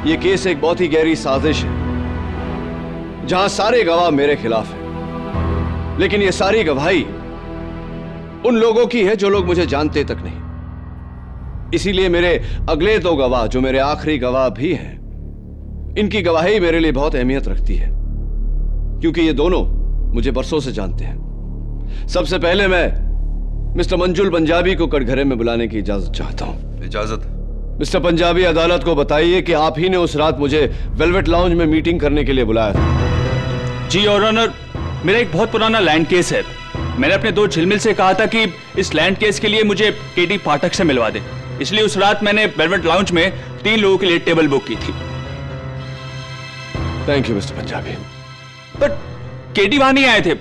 Speaker 2: यह केस एक बहुत ही गहरी साजिश है, जहां सारे गवाह मेरे खिलाफ हैं, लेकिन ये सारी गवाही उन लोगों की है जो लोग मुझे जानते तक नहीं। इसीलिए मेरे अगले 2 गवाह, जो मेरे आखिरी गवाह भी हैं, इनकी गवाही मेरे लिए बहुत अहमियत रखती है, क्योंकि ये दोनों मुझे बरसों से जानते हैं। सबसे पहले मैं मिस्टर मंजुल पंजाबी को कटघरे में बुलाने की इजाजत चाहता हूं।
Speaker 7: इजाजत?
Speaker 2: मिस्टर पंजाबी, अदालत को बताइए कि आप ही ने उस रात मुझे वेलवेट लाउंज में मीटिंग करने के लिए बुलाया था।
Speaker 8: जी योर ऑनर, मेरा एक बहुत पुराना लैंड केस है। मैंने अपने 2 झिलमिल से कहा था कि इस लैंड केस के लिए मुझे केडी पाठक से मिलवा दे, इसलिए उस रात मैंने वेलवेट लाउंज में 3 लोगों के लिए टेबल बुक की थी।
Speaker 2: Thank you mister Punjabi.
Speaker 8: पर केडी वहां नहीं आए थे।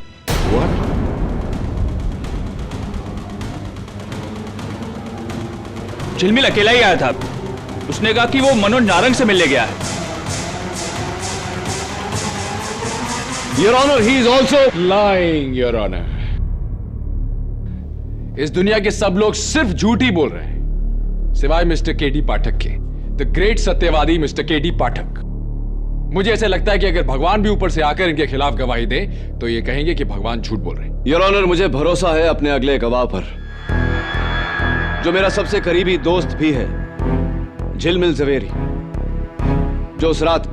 Speaker 2: What?
Speaker 8: झिलमिल अकेला ही आया था। उसने कहा कि वो मनोज नारंग से मिलने गया है।
Speaker 3: Your Honor, he is also lying, Your Honor. इस दुनिया के सब लोग सिर्फ झूठ ही बोल रहे हैं, सिवाय मिस्टर केडी पाठक के, द ग्रेट सत्यवादी मिस्टर केडी पाठक। मुझे ऐसा लगता है कि अगर भगवान भी ऊपर से आकर इनके खिलाफ गवाही दे, तो ये कहेंगे कि भगवान झूठ बोल रहे हैं।
Speaker 2: योर ऑनर, मुझे भरोसा है अपने अगले गवाह पर, जो मेरा सबसे करीबी दोस्त भी है, झिलमिल जवेरी, जो उस रात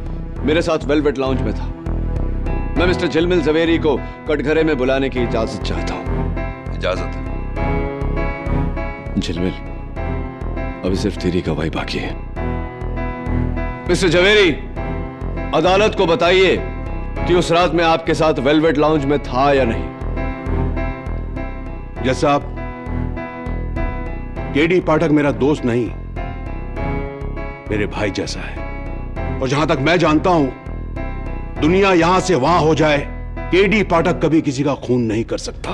Speaker 2: मेरे साथ वेलवेट लाउंज में था। मैं मिस्टर झिलमिल जवेरी को कटघरे में बुलाने की इजाजत चाहता हूं।
Speaker 7: इजाजत है।
Speaker 2: झिलमिल, अभी सिर्फ तेरी गवाही बाकी है। मिस्टर जवेरी, अदालत को बताइए कि उस रात में आपके साथ वेलवेट लाउंज में था या नहीं।
Speaker 1: जज साहब, केडी पाठक मेरा दोस्त नहीं, मेरे भाई जैसा है। और जहां तक मैं जानता हूं, दुनिया यहां से वहां हो जाए, केडी पाठक कभी किसी का खून नहीं कर सकता।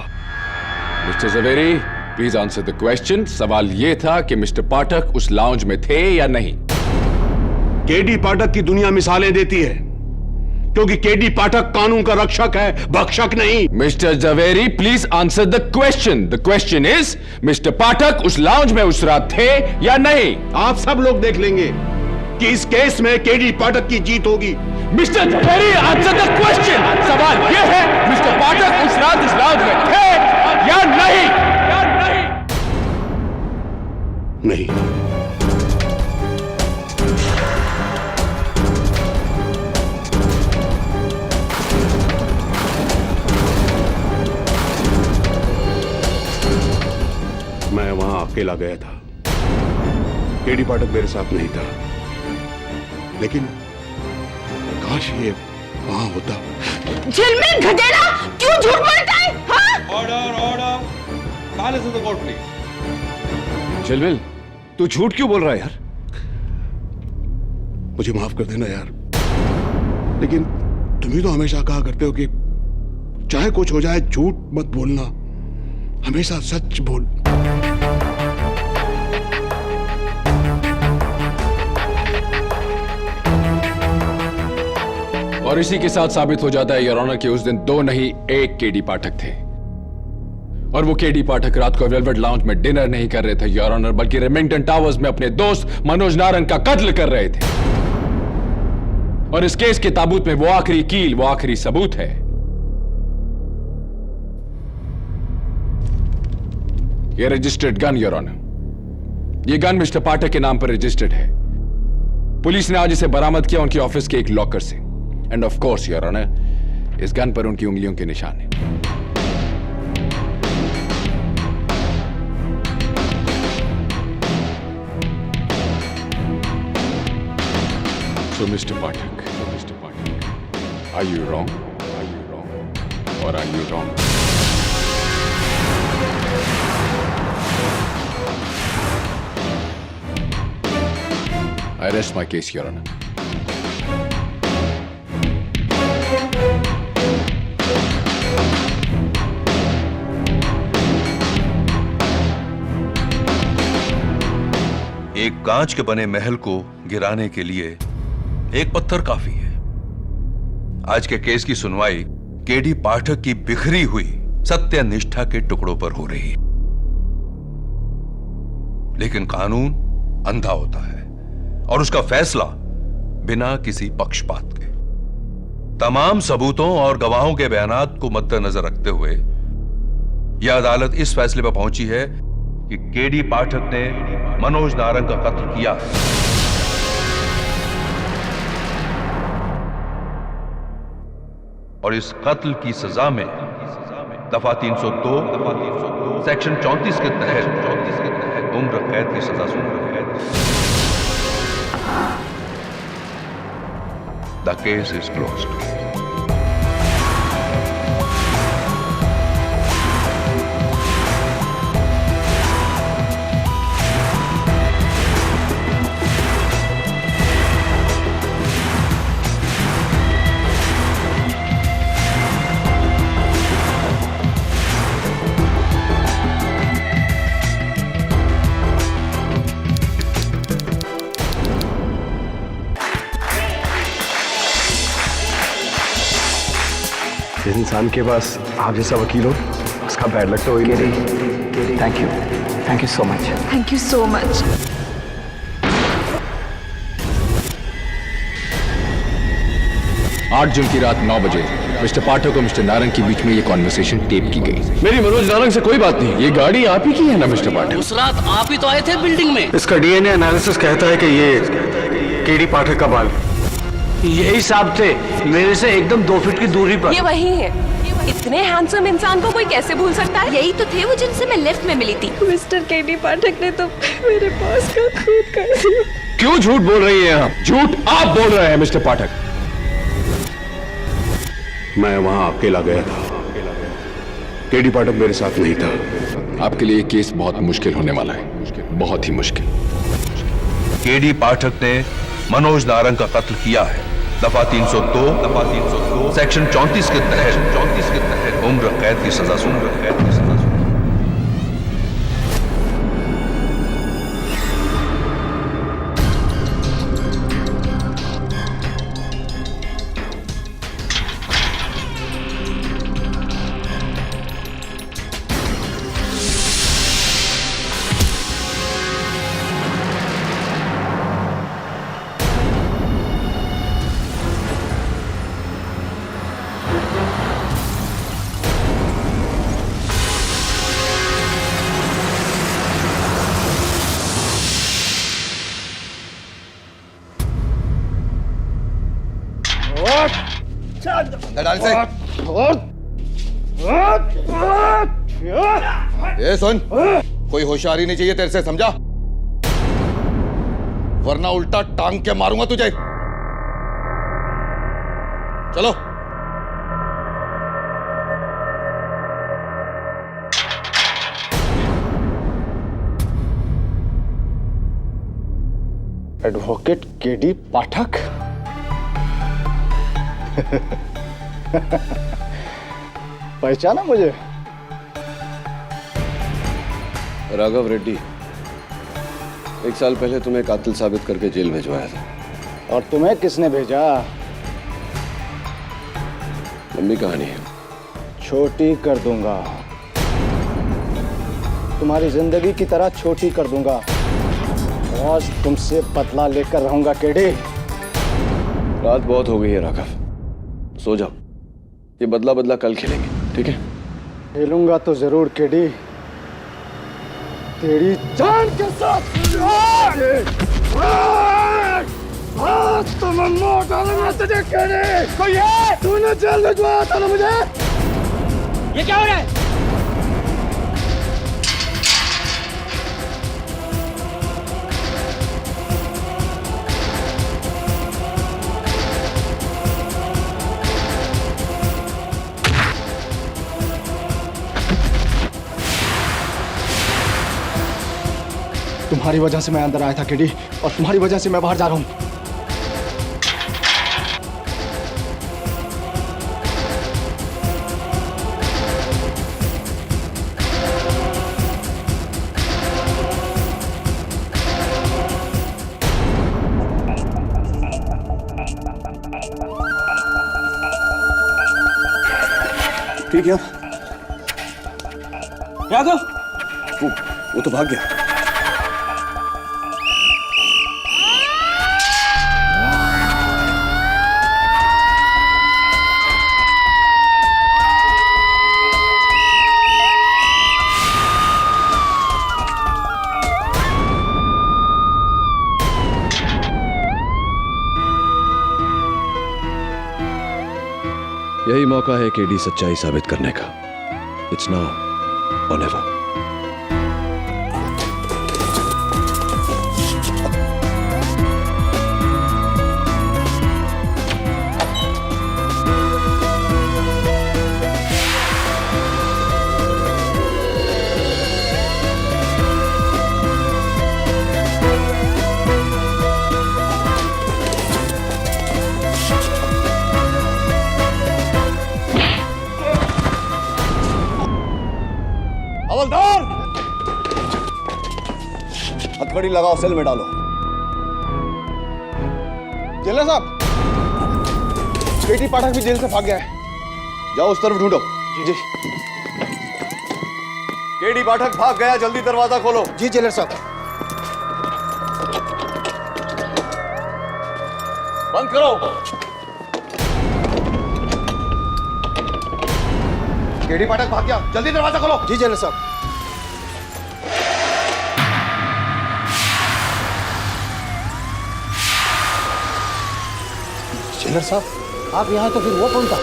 Speaker 3: Mister Javeri, please answer the question. सवाल यह था कि मिस्टर पाठक उस लाउंज में थे या नहीं।
Speaker 1: केडी पाठक की दुनिया मिसालें देती है, क्योंकि केडी पाठक कानून का रक्षक है, भक्षक नहीं।
Speaker 3: Mister Javeri, please answer the question. The question is, mister Pathak उस लाउंज में उस रात थे या नहीं।
Speaker 1: आप सब लोग देख लेंगे कि इस केस में केडी पाठक की जीत होगी।
Speaker 3: Mister Javeri, answer the question. सवाल यह है, मिस्टर पाठक उस रात उस लाउंज में थे या नहीं।
Speaker 1: नहीं। मैं वहां अकेला गया था, केडी पाठक मेरे साथ नहीं था, लेकिन काश ये वहां होता।
Speaker 13: झिलमिल गधेड़ा, क्यों झूठ बोलता है? हाँ?
Speaker 7: Order order, silence in the court please.
Speaker 2: झिलमिल, तू झूठ क्यों बोल रहा है यार?
Speaker 1: मुझे माफ कर देना यार, लेकिन तुम ही तो हमेशा कहा करते हो कि चाहे कुछ हो जाए झूठ मत बोलना, हमेशा सच बोल।
Speaker 3: और इसी के साथ साबित हो जाता है योर ऑनर कि उस दिन दो नहीं एक केडी पाठक थे। और वो केडी पाठक रात को वेलवेट लाउंज में डिनर नहीं कर रहे थे योर ऑनर, बल्कि रेमिंगटन टावर्स में अपने दोस्त मनोज नारंग का कत्ल कर रहे थे। और इस केस के ताबूत में वो आखिरी कील, वो आखिरी सबूत है। ये रजिस्टर्ड गन योर ऑनर। ये गन मिस्टर पाठक के नाम पर रजिस्टर्ड है। पुलिस ने आज इसे बरामद किया उनके ऑफिस के एक लॉकर से। And of course your honour, इस गन पर उनकी उंगलियों के निशान है। So Mr. Pathak, are you wrong? Or are you wrong? I rest my case, Your Honor.
Speaker 7: एक कांच के बने महल को गिराने के लिए एक पत्थर काफी है। आज के केस की सुनवाई केडी पाठक की बिखरी हुई सत्यनिष्ठा के टुकड़ों पर हो रही है, लेकिन कानून अंधा होता है और उसका फैसला बिना किसी पक्षपात के, तमाम सबूतों और गवाहों के बयानात को मद्देनजर रखते हुए यह अदालत इस फैसले पर पहुंची है कि केडी पाठक ने मनोज नारंग का कत्ल किया है। और इस कत्ल की सजा में दफा 302 सेक्शन 34 के तहत उम्र कैद की सजा सुनाई है। The case is closed.
Speaker 5: जिस इंसान के पास आप जैसा वकील हो, उसका बैड लक तो ही नहीं।
Speaker 10: Thank you so much.
Speaker 4: Thank you so much.
Speaker 3: 8 जून की रात 9 बजे मिस्टर पाठक और मिस्टर नारंग के बीच में ये कॉन्वर्सेशन टेप की गई।
Speaker 2: मेरी मनोज नारंग से कोई बात नहीं।
Speaker 3: ये गाड़ी आप ही की है ना मिस्टर पाठक?
Speaker 9: उस रात आप ही तो आए थे बिल्डिंग में।
Speaker 5: इसका डीएनए एनालिसिस कहता है कि ये केडी पाठक का बाल।
Speaker 10: यही साहब थे, मेरे से एकदम 2 फीट की दूरी पर।
Speaker 11: ये वही है। इतने हैंडसम इंसान को कोई कैसे भूल सकता है?
Speaker 13: यही तो थे वो जिनसे मैं लिफ्ट में मिली थी।
Speaker 4: मिस्टर केडी पाठक ने तो मेरे बॉस का खून कर दिया।
Speaker 1: क्यों झूठ बोल रही हैं आप? झूठ आप बोल रहे हैं मिस्टर पाठक। मैं वहां अकेला गया था, केडी पाठक मेरे साथ नहीं था।
Speaker 3: आपके लिए केस बहुत मुश्किल होने वाला है, बहुत ही मुश्किल।
Speaker 7: केडी पाठक ने मनोज नारंग का कत्ल किया है। दफा 302 सेक्शन 34 के तहत उम्र कैद की सजा सुन
Speaker 14: ये सुन, कोई होशियारी नहीं चाहिए तेरे से, समझा? वरना उल्टा टांग के मारूंगा तुझे। चलो।
Speaker 15: एडवोकेट केडी पाठक। पहचाना मुझे?
Speaker 6: राघव रेड्डी, 1 साल पहले तुम्हें कातिल साबित करके जेल भिजवाया था।
Speaker 15: और तुम्हें किसने भेजा?
Speaker 6: लंबी कहानी है,
Speaker 15: छोटी कर दूंगा, तुम्हारी जिंदगी की तरह छोटी कर दूंगा। आज तुमसे बदला लेकर रहूंगा केडी।
Speaker 6: रात बहुत हो गई है राघव, सो जाओ। ये बदला कल खेलेंगे, ठीक है?
Speaker 15: खेलूंगा तो जरूर केडी, तेरी जान के साथ। तुम मोट डालूंगा तुझे केडी। कोई है? तूने जेल भिजवाया था ना मुझे?
Speaker 10: ये क्या हो रहा है?
Speaker 15: तुम्हारी वजह से मैं अंदर आया था केडी, और तुम्हारी वजह से मैं बाहर जा रहा हूं।
Speaker 14: ठीक है
Speaker 15: राघव,
Speaker 14: वो तो भाग गया।
Speaker 6: यही मौका है केडी सच्चाई साबित करने का। इट्स नाउ और नेवर।
Speaker 14: हवलदार, हथकड़ी लगाओ, सेल में डालो। जेलर साहब, केडी पाठक भी जेल से भाग गया है, जाओ उस तरफ ढूंढो। जी। केडी पाठक भाग गया, जल्दी दरवाजा खोलो।
Speaker 15: जी जेलर साहब।
Speaker 14: बंद करो। केडी पाठक भाग गया, जल्दी दरवाजा खोलो।
Speaker 15: जी जेलर साहब। जेलर साहब, आप यहाँ तो फिर वो कौन था?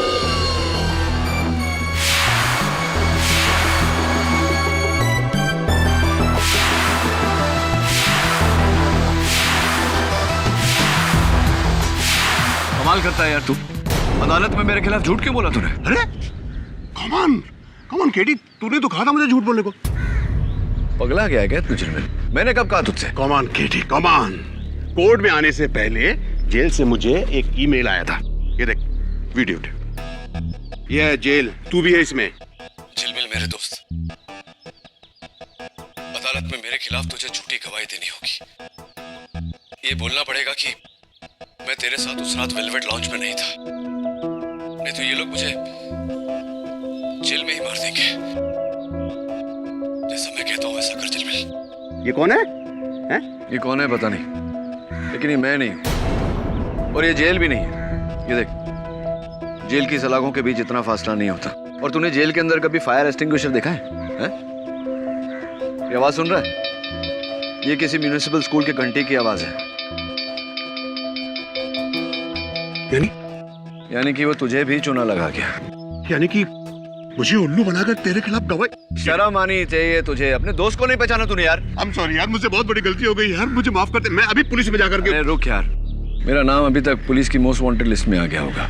Speaker 6: कमाल करता है यार तू। अदालत में मेरे खिलाफ झूठ क्यों बोला तूने?
Speaker 1: अरे कमान केडी, तूने तो कहा था मुझे झूठ बोलने को।
Speaker 6: पगला गया क्या तू झिलमिल? मैंने कब कहा तुझसे?
Speaker 1: कमान केडी कमान। कोर्ट में आने से पहले जेल से मुझे एक ईमेल आया था। ये देख वीडियो। ये है जेल, तू भी है इसमें।
Speaker 6: झिलमिल मेरे दोस्त, अदालत में मेरे खिलाफ तुझे झूठी गवाही देनी होगी। ये बोलना पड़ेगा कि मैं तेरे साथ उस रात वेलवेट लॉन्च में नहीं था, नहीं तो ये लोग मुझे जेल में ही मार देंगे। जैसा मैं कहता हूँ वैसा कर झिलमिल।
Speaker 1: ये कौन है?
Speaker 6: ये कौन है पता नहीं, लेकिन ये मैं नहीं हूँ और ये जेल भी नहीं है। ये देख, जेल की सलाखों के बीच इतना फासला नहीं होता। और तूने जेल के अंदर कभी फायर एक्सटिंग्विशर देखा है? ये आवाज सुन रहा है? ये किसी म्युनिसिपल स्कूल के घंटी की आवाज है। यानी कि वो तुझे भी चुना लगा गया।
Speaker 1: यानी कि मुझे उल्लू बनाकर तेरे खिलाफ गवाही।
Speaker 6: शर्म आनी चाहिए तुझे। अपने दोस्त को नहीं पहचाना तूने यार।
Speaker 1: आई एम सॉरी यार, मुझसे बहुत बड़ी गलती हो गई यार, मुझे माफ कर दे। मैं अभी पुलिस में जाकर के।
Speaker 6: रुक यार, मेरा नाम अभी तक पुलिस की मोस्ट वांटेड लिस्ट में आ गया होगा।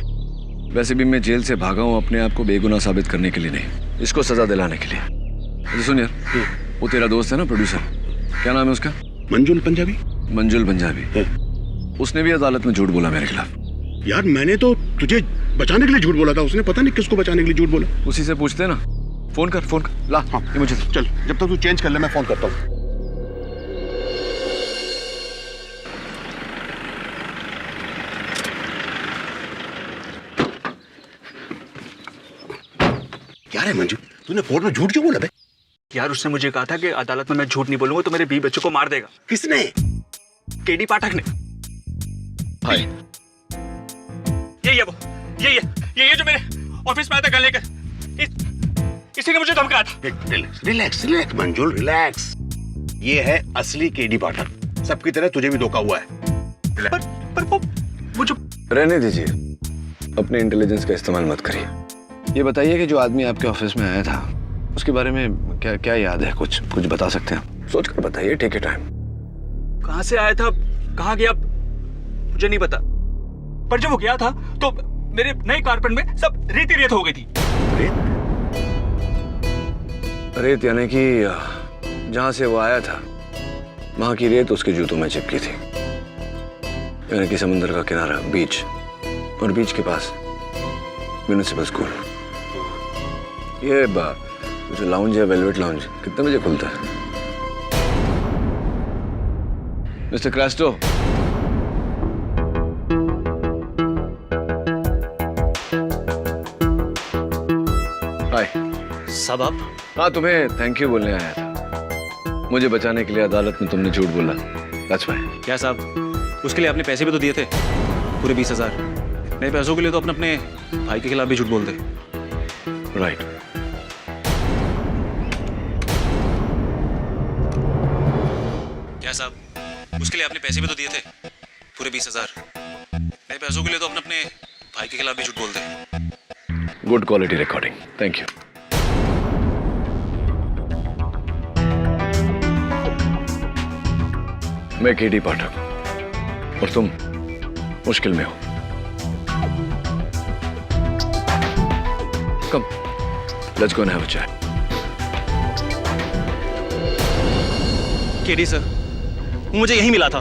Speaker 6: वैसे भी मैं जेल से भागा हूँ अपने आप को बेगुनाह साबित करने के लिए नहीं, इसको सजा दिलाने के लिए। अरे सुन यार, वो तेरा दोस्त है ना प्रोड्यूसर, क्या नाम है उसका?
Speaker 1: मंजुल पंजाबी।
Speaker 6: मंजुल पंजाबी, उसने भी अदालत में झूठ बोला मेरे खिलाफ।
Speaker 1: यार मैंने तो तुझे बचाने के लिए झूठ बोला था, उसने पता नहीं किसको बचाने के लिए झूठ बोला।
Speaker 6: उसी से पूछते ना। फोन कर ला। हाँ, ये मुझे
Speaker 1: चल, जब तक तू चेंज कर ले मैं फोन करता हूँ। क्या है मंजू, तूने कोर्ट में झूठ क्यों बोला बे?
Speaker 8: यार उसने मुझे कहा था कि अदालत में मैं झूठ नहीं बोलूंगा तो मेरे 20 बच्चों को मार देगा।
Speaker 1: किसने?
Speaker 8: केडी पाठक ने।
Speaker 6: हाय,
Speaker 8: ये वो ये जो मेरे ऑफिस में आया था गन लेकर, इसी ने मुझे धमकाया था।
Speaker 1: रिलैक्स मंजुल, रिलैक्स। ये है असली केडी पाठक। सबकी तरह तुझे भी धोखा हुआ है।
Speaker 8: पर वो जो।
Speaker 6: रहने दीजिए, अपने इंटेलिजेंस का इस्तेमाल मत करिए। ये बताइए कि जो आदमी आपके ऑफिस में आया था उसके बारे में क्या याद है? कुछ बता सकते हैं? सोच कर बताइए, टेक योर टाइम।
Speaker 8: कहाँ से आया था, कहाँ गया, मुझे नहीं पता। पर जब वो गया था तो मेरे नए कारपेट में सब रेत हो गई थी।
Speaker 6: रेत यानी कि जहां से वो आया था वहां की रेत उसके जूतों में चिपकी थी। यानी कि समुद्र का किनारा, बीच, और बीच के पास म्युनिसिपल स्कूल। ये जो लाउंज है, वेलवेट लाउंज, कितने बजे खुलता है? मिस्टर क्रास्टो, हाय।
Speaker 8: सब आप?
Speaker 6: हाँ, तुम्हें थैंक यू बोलने आया था। मुझे बचाने के लिए अदालत में तुमने झूठ बोला। That's why।
Speaker 8: क्या साहब, उसके लिए आपने पैसे भी तो दिए थे, पूरे 20,000। नए पैसों के लिए तो अपने भाई के खिलाफ भी झूठ बोलते।
Speaker 6: राइट।
Speaker 8: क्या साहब, उसके लिए आपने पैसे भी तो दिए थे, पूरे 20,000। नए पैसों के लिए तो अपने भाई के खिलाफ भी झूठ बोलते।
Speaker 6: Good quality recording, thank you. मैं केडी पाठक और तुम मुश्किल में हो। Come, let's go and have a chat.
Speaker 8: KD sir, मुझे यही मिला था।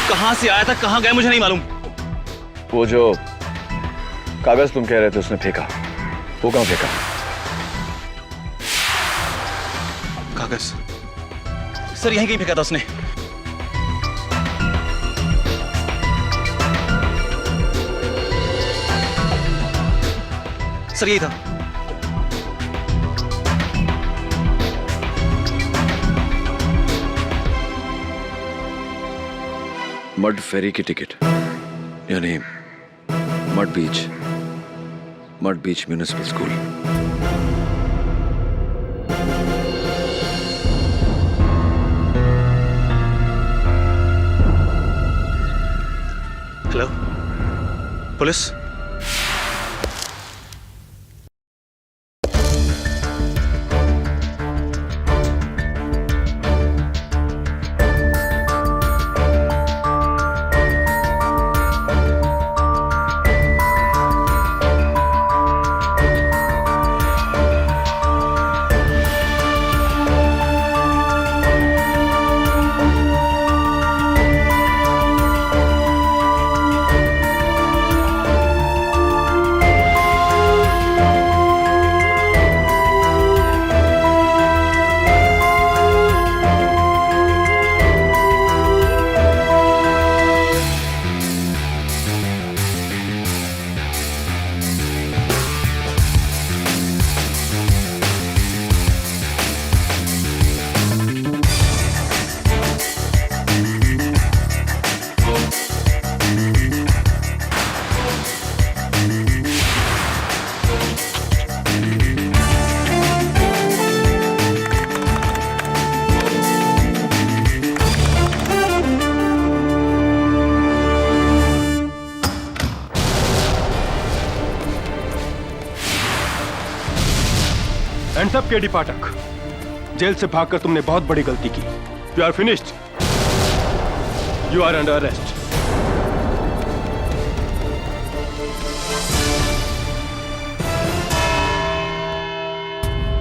Speaker 8: कहां से आया था, कहां गया, मुझे नहीं मालूम।
Speaker 6: वो जो कागज तुम कह रहे थे उसने फेंका, वो कहां फेंका?
Speaker 8: कागज सर यहीं कहीं फेंका था उसने। सर यही था।
Speaker 6: मड फेरी की टिकट, यानी Madh beach municipal school.
Speaker 14: Hello, police?
Speaker 5: Hands up KD Pathak, jail से भागकर तुमने बहुत बड़ी गलती की। You are finished, you are under arrest.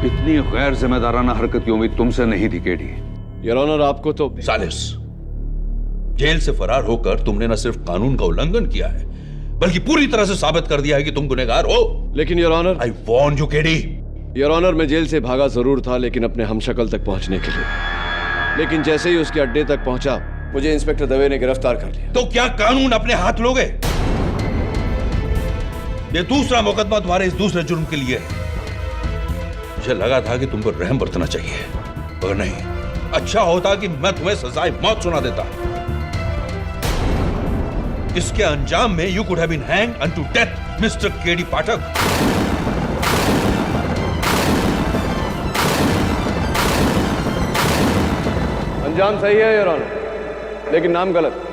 Speaker 7: इतनी गैर जिम्मेदाराना हरकत की उम्मीद तुमसे नहीं थी केडी।
Speaker 6: योर ऑनर, आपको तो
Speaker 7: सालिस, जेल से फरार होकर तुमने न सिर्फ कानून का उल्लंघन किया है बल्कि पूरी तरह से साबित कर दिया है कि तुम गुनहगार हो।
Speaker 6: लेकिन your honour,
Speaker 7: I warn you KD.
Speaker 6: Your honour, मैं जेल से भागा जरूर था, लेकिन अपने हमशक्ल तक पहुंचने के लिए। लेकिन जैसे ही उसके अड्डे तक पहुंचा, मुझे इंस्पेक्टर दवे ने गिरफ्तार कर लिया।
Speaker 7: तो क्या कानून अपने हाथ लोगे? ये दूसरा मुकदमा तुम्हारे इस दूसरे जुर्म के लिए है। मुझे लगा था कि तुम पर रहम बरतना चाहिए, मगर नहीं। अच्छा होता कि मैं तुम्हें सजाए मौत सुना देता। इसके अंजाम में you could have been hanged unto death mister KD Pathak.
Speaker 6: अंजाम सही है योर ऑनर, लेकिन नाम गलत।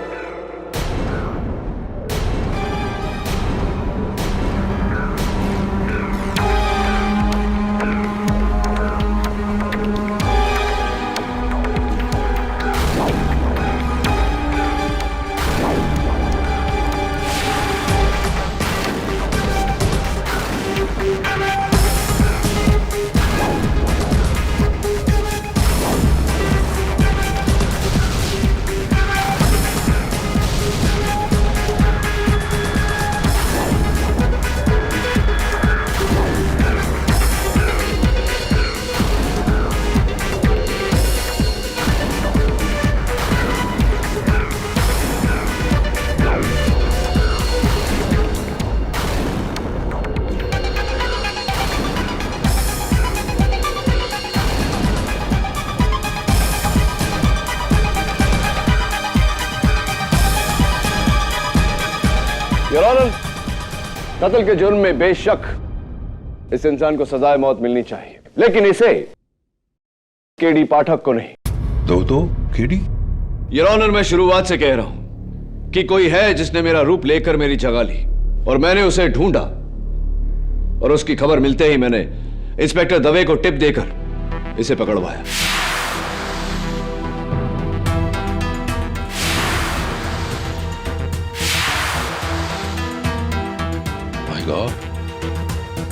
Speaker 6: योर ऑनर, कत्ल के जुर्म में बेशक इस इंसान को सजाए मौत मिलनी चाहिए, लेकिन इसे केडी पाठक को नहीं।
Speaker 7: दो केडी?
Speaker 6: योर ऑनर, मैं शुरुआत से कह रहा हूं कि कोई है जिसने मेरा रूप लेकर मेरी जगह ली, और मैंने उसे ढूंढा, और उसकी खबर मिलते ही मैंने इंस्पेक्टर दवे को टिप देकर इसे पकड़वाया।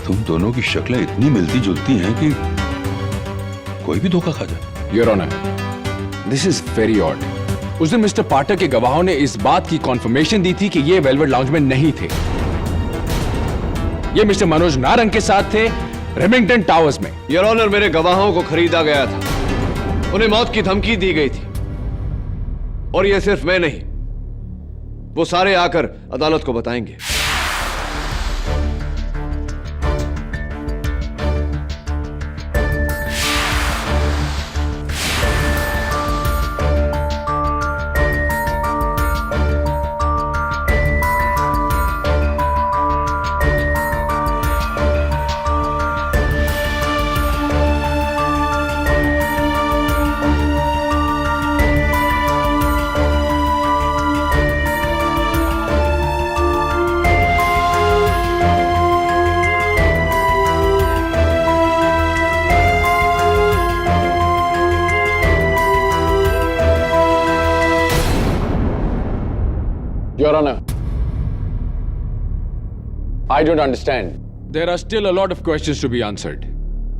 Speaker 7: तुम दोनों की शक्लें इतनी मिलती जुलती हैं कि कोई भी धोखा खा जाए।
Speaker 3: Your honour, this is very odd. उस दिन मिस्टर पाठक के गवाहों ने इस बात की कॉन्फर्मेशन दी थी कि ये वेलवेट लाउंज में नहीं थे। ये मिस्टर मनोज नारंग के साथ थे रेमिंगटन टावर्स में।
Speaker 6: योर ऑनर, मेरे गवाहों को खरीदा गया था, उन्हें मौत की धमकी दी गई थी, और यह सिर्फ मैं नहीं, वो सारे आकर अदालत को बताएंगे।
Speaker 3: I don't understand. There are still a lot of questions to be answered.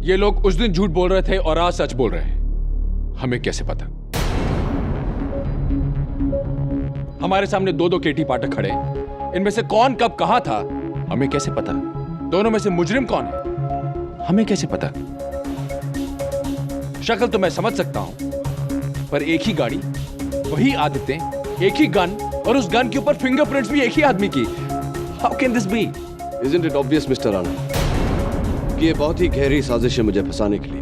Speaker 3: ये लोग उस दिन झूठ बोल रहे थे और आज सच बोल रहे हैं। हमें कैसे पता? हमारे सामने दो केटी पाठक खड़े हैं। इनमें से कौन कब कहां था, हमें कैसे पता? दोनों में से मुजरिम कौन है, हमें कैसे पता? शक्ल तो मैं समझ सकता हूं, पर एक ही गाड़ी, वही आदतें, एक ही गन, और उस गन के ऊपर फिंगरप्रिंट्स भी एक ही आदमी की। How can this be?
Speaker 6: Isn't it obvious, Mr. Rana, कि ये बहुत ही गहरी साजिश है मुझे फंसाने के लिए।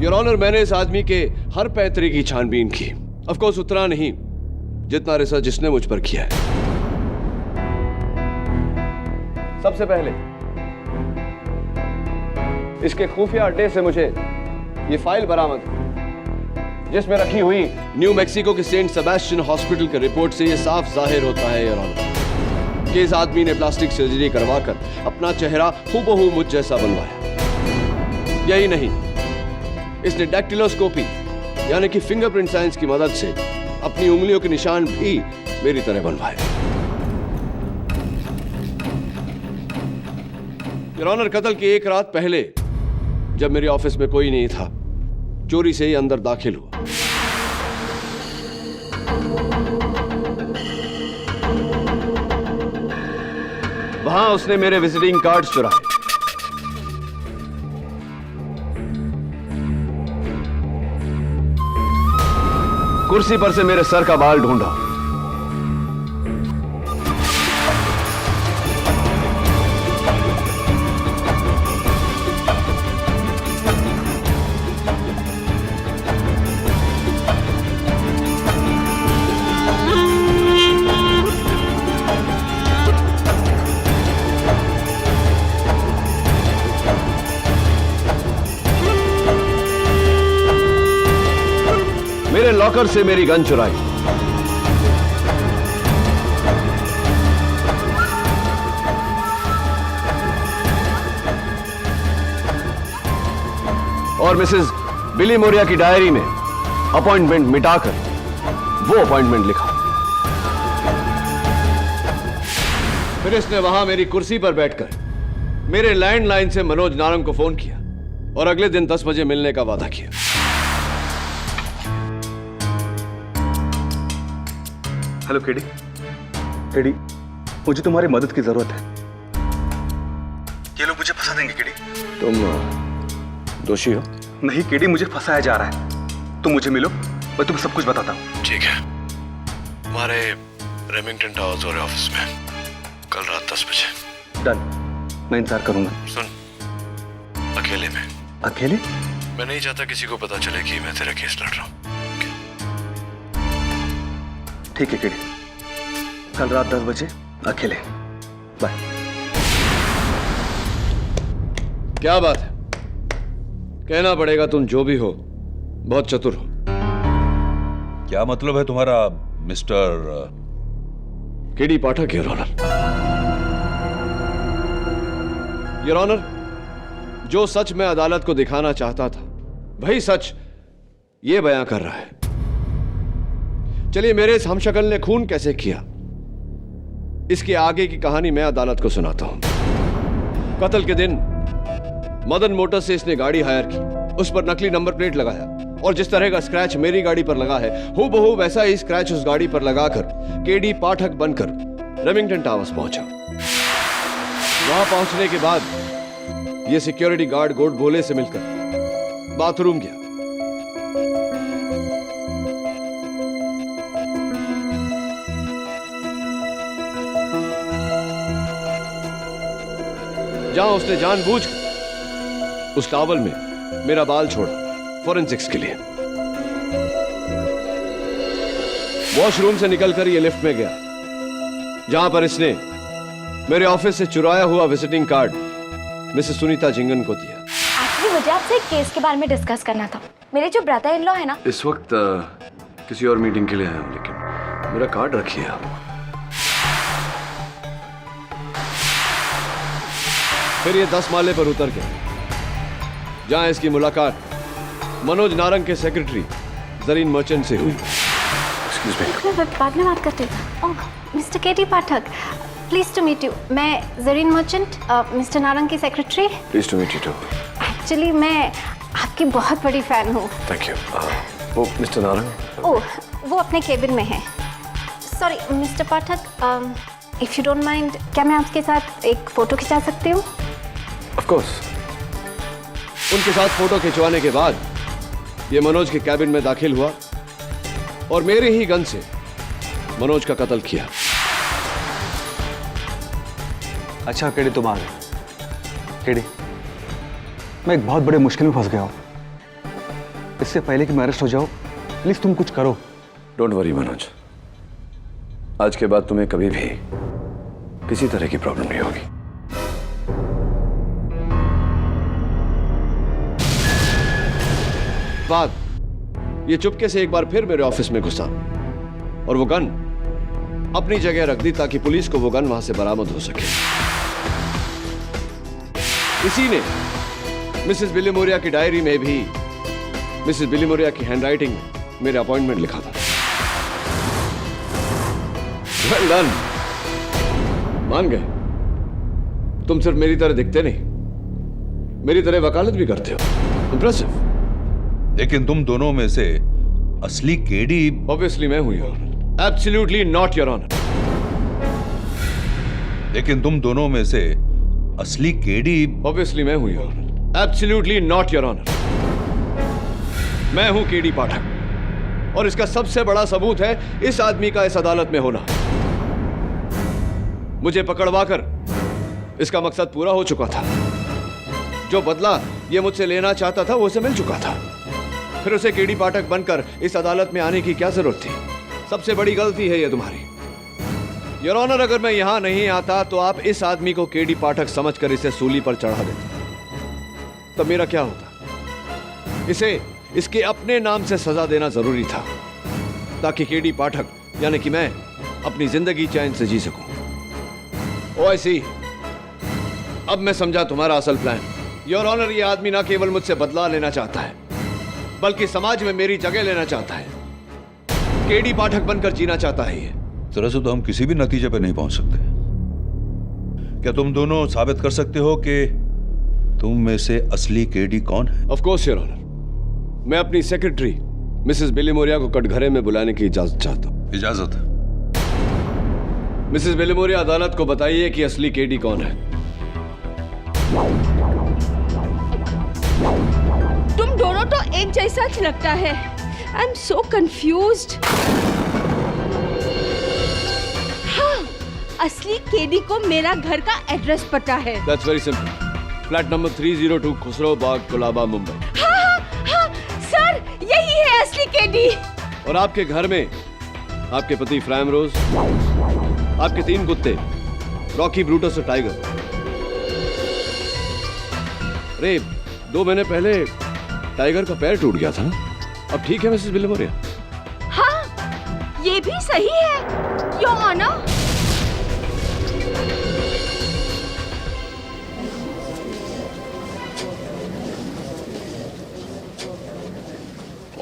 Speaker 6: Your Honor, मैंने इस आदमी के हर पैतरे की छानबीन की। Of course, उतना नहीं जितना रिसर्च जिसने मुझ पर किया है। सबसे पहले इसके खुफिया अड्डे से मुझे ये फाइल बरामद हुई, जिसमें रखी हुई न्यू मैक्सिको के सेंट सेबेस्टियन हॉस्पिटल के रिपोर्ट से यह साफ जाहिर होता है योर ऑनर कि इस आदमी ने प्लास्टिक सर्जरी करवाकर अपना चेहरा हूबहू मुझ जैसा बनवाया। यही नहीं, इसने डैक्टिलोस्कोपी यानी कि फिंगरप्रिंट साइंस की मदद से अपनी उंगलियों के निशान भी मेरी तरह बनवाए। योर ऑनर, कत्ल की एक रात पहले जब मेरे ऑफिस में कोई नहीं था, चोरी से ही अंदर दाखिल हुआ। वहां उसने मेरे विजिटिंग कार्ड्स चुराए। कुर्सी पर से मेरे सर का बाल ढूंढा। मेरे लॉकर से मेरी गन चुराई। और मिसेस बिली मोरिया की डायरी में अपॉइंटमेंट मिटाकर वो अपॉइंटमेंट लिखा। फिर इसने वहां मेरी कुर्सी पर बैठकर मेरे लैंडलाइन से मनोज नारंग को फोन किया और अगले दिन 10 बजे मिलने का वादा किया।
Speaker 14: हेलो केडी, केडी, मुझे तुम्हारी मदद की जरूरत है। ये लोग मुझे फंसा देंगे केडी।
Speaker 6: तुम दोषी हो?
Speaker 14: नहीं केडी, मुझे फंसाया जा रहा है। तुम मुझे मिलो, मैं तुम्हें सब कुछ बताता हूँ।
Speaker 6: ठीक है, हमारे रेमिंगटन टावर्स वाले ऑफिस में कल रात 10 बजे।
Speaker 14: डन, मैं इंतजार करूंगा।
Speaker 6: सुन, अकेले में।
Speaker 14: अकेले?
Speaker 6: मैं नहीं चाहता किसी को पता चले कि मैं तेरा केस लड़ रहा हूँ।
Speaker 14: ठीक है केडी, कल रात 10 बजे अकेले। बाय।
Speaker 6: क्या बात है, कहना पड़ेगा तुम जो भी हो बहुत चतुर हो।
Speaker 7: क्या मतलब है तुम्हारा mister
Speaker 6: KD Pathak? Your honour, your honour, जो सच मैं अदालत को दिखाना चाहता था वही सच ये बयां कर रहा है। चलिए, मेरे इस हमशक्ल ने खून कैसे किया इसकी आगे की कहानी मैं अदालत को सुनाता हूं। कत्ल के दिन मदन मोटर्स से इसने गाड़ी हायर की, उस पर नकली नंबर प्लेट लगाया और जिस तरह का स्क्रैच मेरी गाड़ी पर लगा है हूबहू वैसा ही स्क्रैच उस गाड़ी पर लगाकर केडी पाठक बनकर रेमिंगटन टावर्स पहुंचा। वहां पहुंचने के बाद यह सिक्योरिटी गार्ड गोड भोले से मिलकर बाथरूम गया। जहां उसने जानबूझकर उस टॉवल में मेरा बाल छोड़ा फॉरेंसिक्स के लिए। वॉशरूम से निकलकर ये लिफ्ट में गया, जहां पर इसने मेरे ऑफिस से चुराया हुआ visiting card Mrs Sunita Jhingan को दिया।
Speaker 16: एक्चुअली मुझे आपसे एक केस के बारे में डिस्कस करना था। मेरे जो ब्रदर इन लॉ है ना,
Speaker 6: इस वक्त किसी और मीटिंग के लिए आया हूं, लेकिन मेरा कार्ड रखिए आप। फिर ये 10 माले पर उतर गया, जहां इसकी मुलाकात मनोज नारंग के सेक्रेटरी जरीन मर्चेंट से हुई।
Speaker 12: बाद में बात करते। Oh mister KD Pathak, please to meet you. मैं जरीन मर्चेंट, मिस्टर नारंग की secretary.
Speaker 6: Please to meet you too.
Speaker 12: Actually मैं आपकी बहुत बड़ी फैन हूँ।
Speaker 6: Thank you. वो मिस्टर नारंग?
Speaker 12: ओह, वो अपने केबिन में है। Sorry mister Pathak, if you don't mind, क्या मैं आपके साथ एक फोटो खिंचा सकती हूँ?
Speaker 6: Of course. उनके साथ फोटो खिंचवाने के बाद ये मनोज के कैबिन में दाखिल हुआ और मेरे ही गन से मनोज का कत्ल किया।
Speaker 14: अच्छा केडी, तुम आ गए। केडी, मैं एक बहुत बड़े मुश्किल में फंस गया हूं। इससे पहले कि मैं अरेस्ट हो जाऊं, प्लीज तुम कुछ करो।
Speaker 6: डोंट वरी मनोज, आज के बाद तुम्हें कभी भी किसी तरह की प्रॉब्लम नहीं होगी। बाद ये चुपके से एक बार फिर मेरे ऑफिस में घुसा और वो गन अपनी जगह रख दी ताकि पुलिस को वो गन वहां से बरामद हो सके। इसी ने मिसेस बिलीमोरिया की डायरी में भी मिसेस बिलीमोरिया की हैंडराइटिंग में मेरा अपॉइंटमेंट लिखा था। वेल डन, मान गए। तुम सिर्फ मेरी तरह दिखते नहीं, मेरी तरह वकालत भी करते हो। इंप्रेसिव।
Speaker 7: लेकिन तुम दोनों में से असली केडी
Speaker 6: ऑब्वियसली मैं हूं, your honour. Absolutely not, your honour.
Speaker 7: लेकिन तुम दोनों में से असली केडी
Speaker 6: ऑब्वियसली मैं हूं, your honour. Absolutely not, your honour. मैं हूं केडी पाठक और इसका सबसे बड़ा सबूत है इस आदमी का इस अदालत में होना। मुझे पकड़वाकर इसका मकसद पूरा हो चुका था। जो बदला ये मुझसे लेना चाहता था वो उसे मिल चुका था। फिर उसे केडी पाठक बनकर इस अदालत में आने की क्या जरूरत थी? सबसे बड़ी गलती है ये तुम्हारी, योर ऑनर। अगर मैं यहां नहीं आता तो आप इस आदमी को केडी पाठक समझकर इसे सूली पर चढ़ा देते। तब मेरा क्या होता? इसे इसके अपने नाम से सजा देना जरूरी था ताकि केडी पाठक यानी कि मैं अपनी जिंदगी चैन से जी सकूं। ओ आई सी, अब मैं समझा तुम्हारा असल प्लान। योर ऑनर, ये आदमी ना केवल मुझसे बदला लेना चाहता है बल्कि समाज में मेरी जगह लेना चाहता है। केडी पाठक बनकर जीना चाहता है ये।
Speaker 7: तरह से तो हम किसी भी नतीजे पर नहीं पहुंच सकते। क्या तुम दोनों साबित कर सकते हो कि तुम में से असली केडी कौन है?
Speaker 6: Of course your honour. मैं अपनी सेक्रेटरी मिसेस बिलीमोरिया को कटघरे में बुलाने की इजाजत चाहता हूं।
Speaker 7: इजाजत?
Speaker 6: मिसेस बिलीमोरिया, अदालत को बताइए कि असली केडी कौन है।
Speaker 13: तुम दोनों तो एक जैसा लगता है। I am so confused. हाँ, असली केडी को मेरा घर का एड्रेस पता है।
Speaker 6: That's very simple. Flat number 302 Khusro Bagh, Colaba, Mumbai.
Speaker 13: हाँ, सर यही है असली केडी।
Speaker 6: और आपके घर में आपके पति फ्रैम रोज, आपके 3 कुत्ते रॉकी, ब्रूटस और टाइगर। अरे 2 महीने पहले टाइगर का पैर टूट गया था। अब ठीक है मिसेस बिलीमोरिया?
Speaker 13: हाँ, ये भी सही है your honour.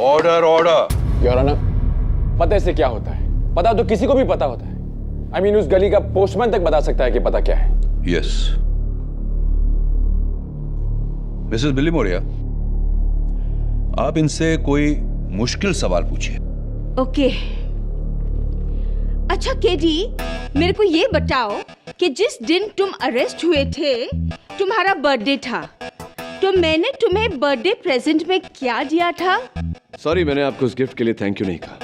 Speaker 7: Order, order.
Speaker 3: Your honour, पता से क्या होता है? पता तो किसी को भी पता होता है। I mean, उस गली का पोस्टमैन तक बता सकता है कि पता क्या है।
Speaker 7: यस। मिसेस बिलीमोरिया, आप इनसे कोई मुश्किल सवाल पूछिए।
Speaker 13: ओके। अच्छा केडी, मेरे को ये बताओ कि जिस दिन तुम अरेस्ट हुए थे तुम्हारा बर्थडे था, तो मैंने तुम्हें बर्थडे प्रेजेंट में क्या दिया था?
Speaker 6: सॉरी, मैंने आपको उस गिफ्ट के लिए थैंक यू नहीं कहा।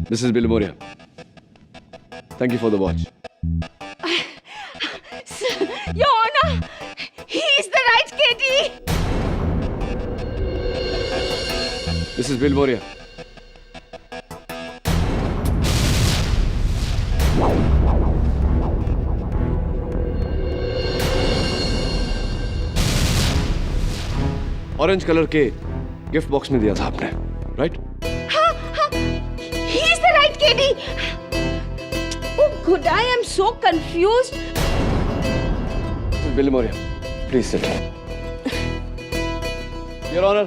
Speaker 6: Mrs Bilimoria, thank you for the watch.
Speaker 13: Your honour, he is the right KD.
Speaker 6: Mrs Bilimoria, orange colour के गिफ्ट बॉक्स में दिया था आपने, राइट?
Speaker 13: हाँ, he is the right KD. Oh good, I am so confused.
Speaker 6: Bilimoria, please sit. Your honour,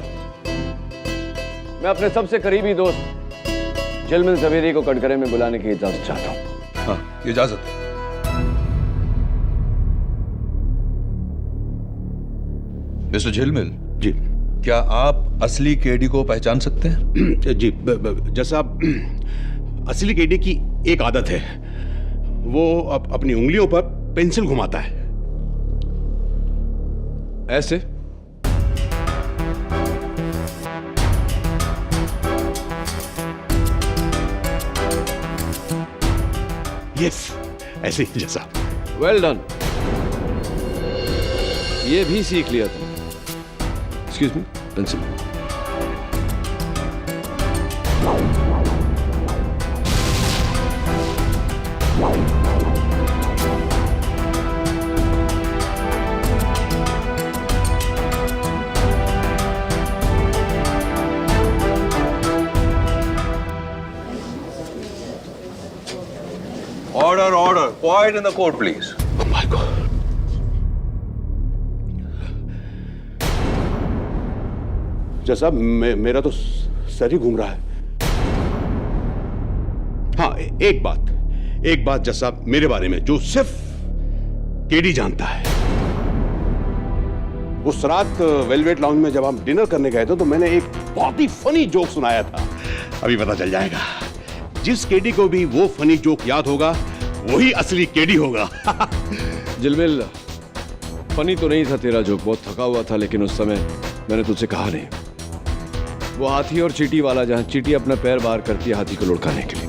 Speaker 6: मैं अपने सबसे करीबी दोस्त झिलमिल जवेरी को कटघरे में बुलाने की इजाजत चाहता हूँ।
Speaker 7: हाँ, इजाजत है। मिस्टर झिलमिल
Speaker 1: जी,
Speaker 7: क्या आप असली केडी को पहचान सकते हैं?
Speaker 1: जी जज साहब, असली केडी की एक आदत है, वो अपनी उंगलियों पर पेंसिल घुमाता है।
Speaker 6: ऐसे?
Speaker 1: यस, ऐसे ही जज साहब।
Speaker 6: वेल डन, ये भी सीख लिया तुम। Excuse me, pencil.
Speaker 7: Order, order. Quiet in the court, please.
Speaker 1: Oh my God. जज साहब, मेरा तो सर ही घूम रहा है। हाँ, एक बात जज साहब मेरे बारे में जो सिर्फ केडी जानता है। उस रात वेलवेट लाउंज में जब हम डिनर करने गए थे तो मैंने एक बहुत ही फनी जोक सुनाया था। अभी पता चल जाएगा। जिस केडी को भी वो फनी जोक याद होगा वही असली केडी होगा।
Speaker 6: झिलमिल, फनी तो नहीं था तेरा जोक, बहुत थका हुआ था, लेकिन उस समय मैंने तुझसे कहा नहीं। वो हाथी और चींटी वाला, जहां चींटी अपना पैर बाहर करती है हाथी को लुढ़काने के लिए।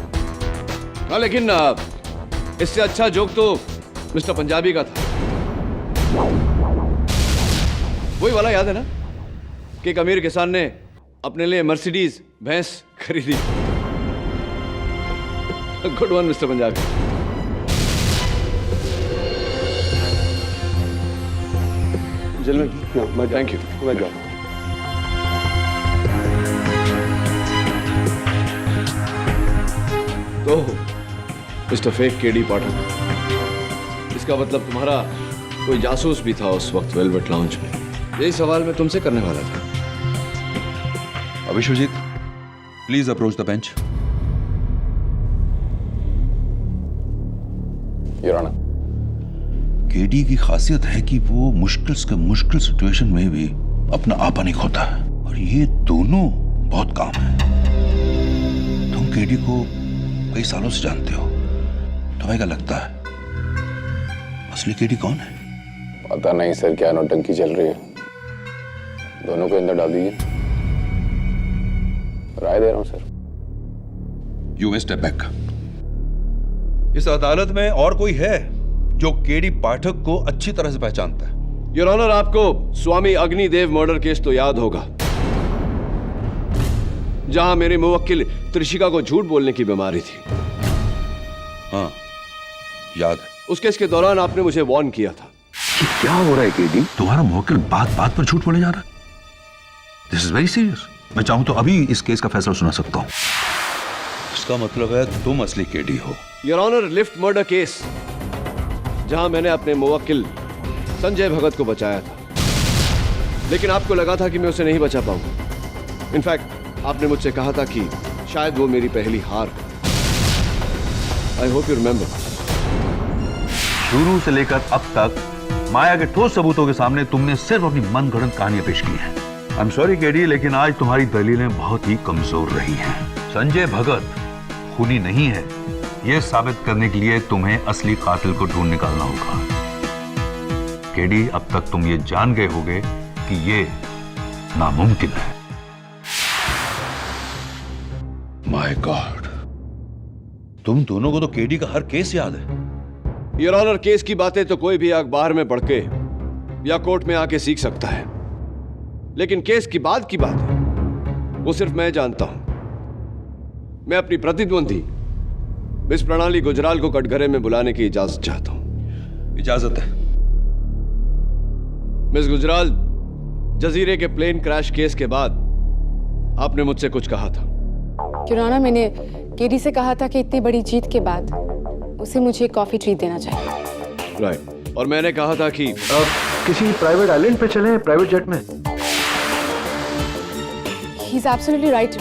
Speaker 6: हाँ, लेकिन इससे अच्छा जोक तो मिस्टर पंजाबी का था। वही वाला याद है ना कि एक अमीर किसान ने अपने लिए मर्सिडीज भैंस खरीदी। Good one mister Punjabi. Thank you. मैं जाऊँ। तो मिस्टर फेक केडी पाठक, इसका मतलब तुम्हारा कोई जासूस भी था उस वक्त वेलवेट लाउंज में। यही सवाल मैं तुमसे करने वाला था।
Speaker 7: Abhishwajit, please approach the bench.
Speaker 3: Your honour,
Speaker 7: KD की खासियत है कि वो मुश्किल से मुश्किल सिचुएशन में भी अपना आपा नहीं खोता है, और ये दोनों बहुत काम है। तुम केडी को कई सालों से जानते हो, तुम्हें क्या लगता है असली केडी कौन है?
Speaker 3: पता नहीं सर, क्या नौटंकी चल रही है। दोनों को अंदर डाल दीजिए। राय दे रहा हूं sir.
Speaker 7: You may step back. इस अदालत में और कोई है जो केडी पाठक को अच्छी तरह से पहचानता है?
Speaker 6: योर ऑनर, आपको स्वामी अग्निदेव मर्डर केस तो याद होगा, जहां मेरे मुवक्किल त्रिशिका को झूठ बोलने की बीमारी थी।
Speaker 7: हाँ, याद है।
Speaker 6: उस केस के दौरान आपने मुझे वार्न किया था।
Speaker 7: क्या हो रहा है केडी? तुम्हारा मुवक्किल बात बात पर झूठ बोले जा रहा है। This is very serious. मैं चाहूं तो अभी इस केस का फैसला सुना सकता हूं। इसका मतलब है तुम असली केडी हो।
Speaker 6: Your honour, lift murder case, जहां मैंने अपने मुवक्किल संजय भगत को बचाया था, लेकिन आपको लगा था कि मैं उसे नहीं बचा पाऊंगा। इनफैक्ट आपने मुझसे कहा था कि शायद वो मेरी पहली हार। I hope you remember.
Speaker 17: शुरू से लेकर अब तक माया के ठोस सबूतों के सामने तुमने सिर्फ अपनी मनगढ़ंत कहानियां पेश की हैं। आई एम सॉरी केडी, लेकिन आज तुम्हारी दलीलें बहुत ही कमजोर रही हैं। संजय भगत खूनी नहीं है, यह साबित करने के लिए तुम्हें असली कातिल को ढूंढ निकालना होगा। केडी, अब तक तुम ये जान गए होगे कि ये नामुमकिन है।
Speaker 7: माय गॉड, तुम दोनों को तो केडी का हर केस याद है।
Speaker 6: योर ऑनर, केस की बातें तो कोई भी अखबार में पढ़ के या कोर्ट में आके सीख सकता है, लेकिन केस की बाद की बात वो सिर्फ मैं जानता हूं। मैं अपनी प्रतिद्वंदी मिस प्रणाली गुजराल को कटघरे में बुलाने की इजाजत चाहता हूं।
Speaker 7: इजाजत है।
Speaker 6: मिस गुजराल, जजीरे के प्लेन क्रैश केस के बाद आपने मुझसे कुछ कहा था।
Speaker 18: योर, मैंने केडी से कहा था कि इतनी बड़ी जीत के बाद उसे मुझे कॉफी ट्रीट देना चाहिए।
Speaker 6: राइट, और मैंने कहा था कि
Speaker 17: किसी प्राइवेट आइलैंड पे चलें, प्राइवेट जेट में।
Speaker 18: He is absolutely right.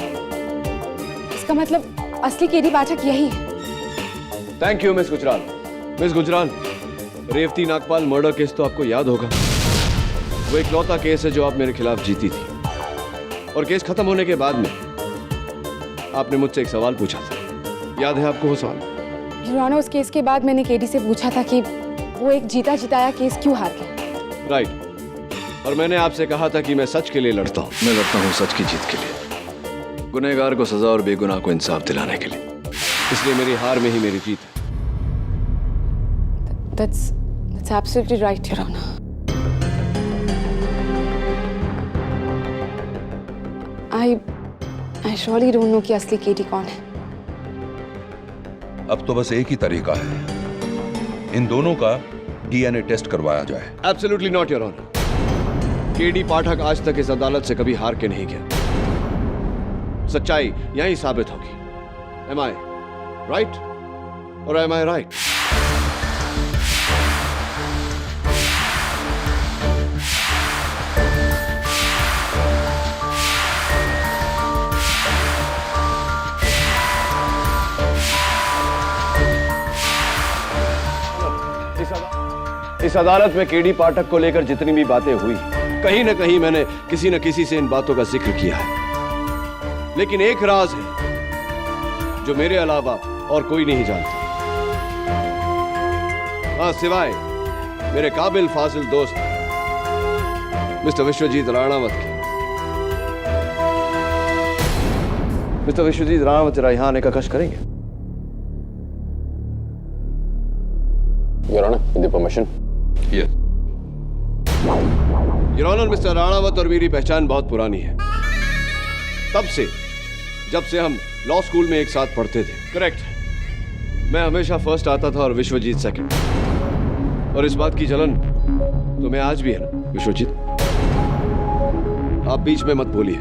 Speaker 18: इसका मतलब असली केडी पाठक यही है।
Speaker 6: Thank you miss Gujral. Miss Gujral, Revati Nagpal murder case तो आपको याद होगा।
Speaker 2: वो इकलौता केस है जो आप मेरे खिलाफ जीती थी, और केस खत्म होने के बाद में आपने मुझसे एक सवाल पूछा था, याद है आपको वो सवाल?
Speaker 18: योर ऑनर, उस केस के बाद मैंने केडी से पूछा था कि वो एक जीता जिताया केस क्यों हार गया।
Speaker 2: राइट, और मैंने आपसे कहा था कि मैं सच के लिए लड़ता हूँ। मैं लड़ता हूँ सच की जीत के लिए, गुनहगार को सजा और बेगुनाह को इंसाफ दिलाने के लिए। इसलिए मेरी हार में ही मेरी जीत है।
Speaker 18: That's absolutely right, Your Honor. I surely don't know कि असली केडी कौन है।
Speaker 7: अब तो बस एक ही तरीका है, इन दोनों का डीएनए टेस्ट करवाया जाए।
Speaker 2: Absolutely not, Your Honor. KD Pathak आज तक इस अदालत से कभी हार के नहीं गया। सच्चाई यही साबित होगी। Am I right or am I right? इस अदालत में केडी पाठक को लेकर जितनी भी बातें हुई, कहीं ना कहीं मैंने किसी न किसी से इन बातों का जिक्र किया है। लेकिन एक राज है जो मेरे अलावा और कोई नहीं जानता। हाँ, सिवाय मेरे काबिल फाजिल दोस्त मिस्टर विश्वजीत राणावत के। मिस्टर विश्वजीत राणावत जरा यहां आने का कष्ट करेंगे? Your Honor, with the permission.
Speaker 7: Yes.
Speaker 2: Your Honor, mister Ranawat और मेरी पहचान बहुत पुरानी है। तब से जब से हम लॉ स्कूल में एक साथ पढ़ते थे। करेक्ट, मैं हमेशा फर्स्ट आता था और विश्वजीत सेकंड। और इस बात की जलन तुम्हें आज भी है ना विश्वजीत? आप बीच में मत बोलिए।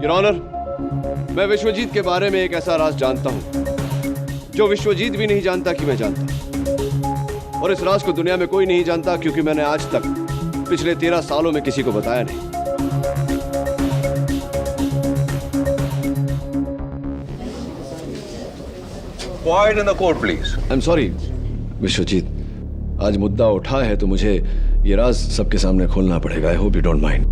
Speaker 2: योर ऑनर, मैं विश्वजीत के बारे में एक ऐसा राज जानता हूं जो विश्वजीत भी नहीं जानता कि मैं जानता हूं। और इस राज को दुनिया में कोई नहीं जानता, क्योंकि मैंने आज तक पिछले 13 सालों में किसी को बताया नहीं।
Speaker 7: Quiet in the court, please.
Speaker 2: I'm sorry, Vishwajeet, आज मुद्दा उठा है तो मुझे ये राज सबके सामने खोलना पड़ेगा। I hope you don't mind.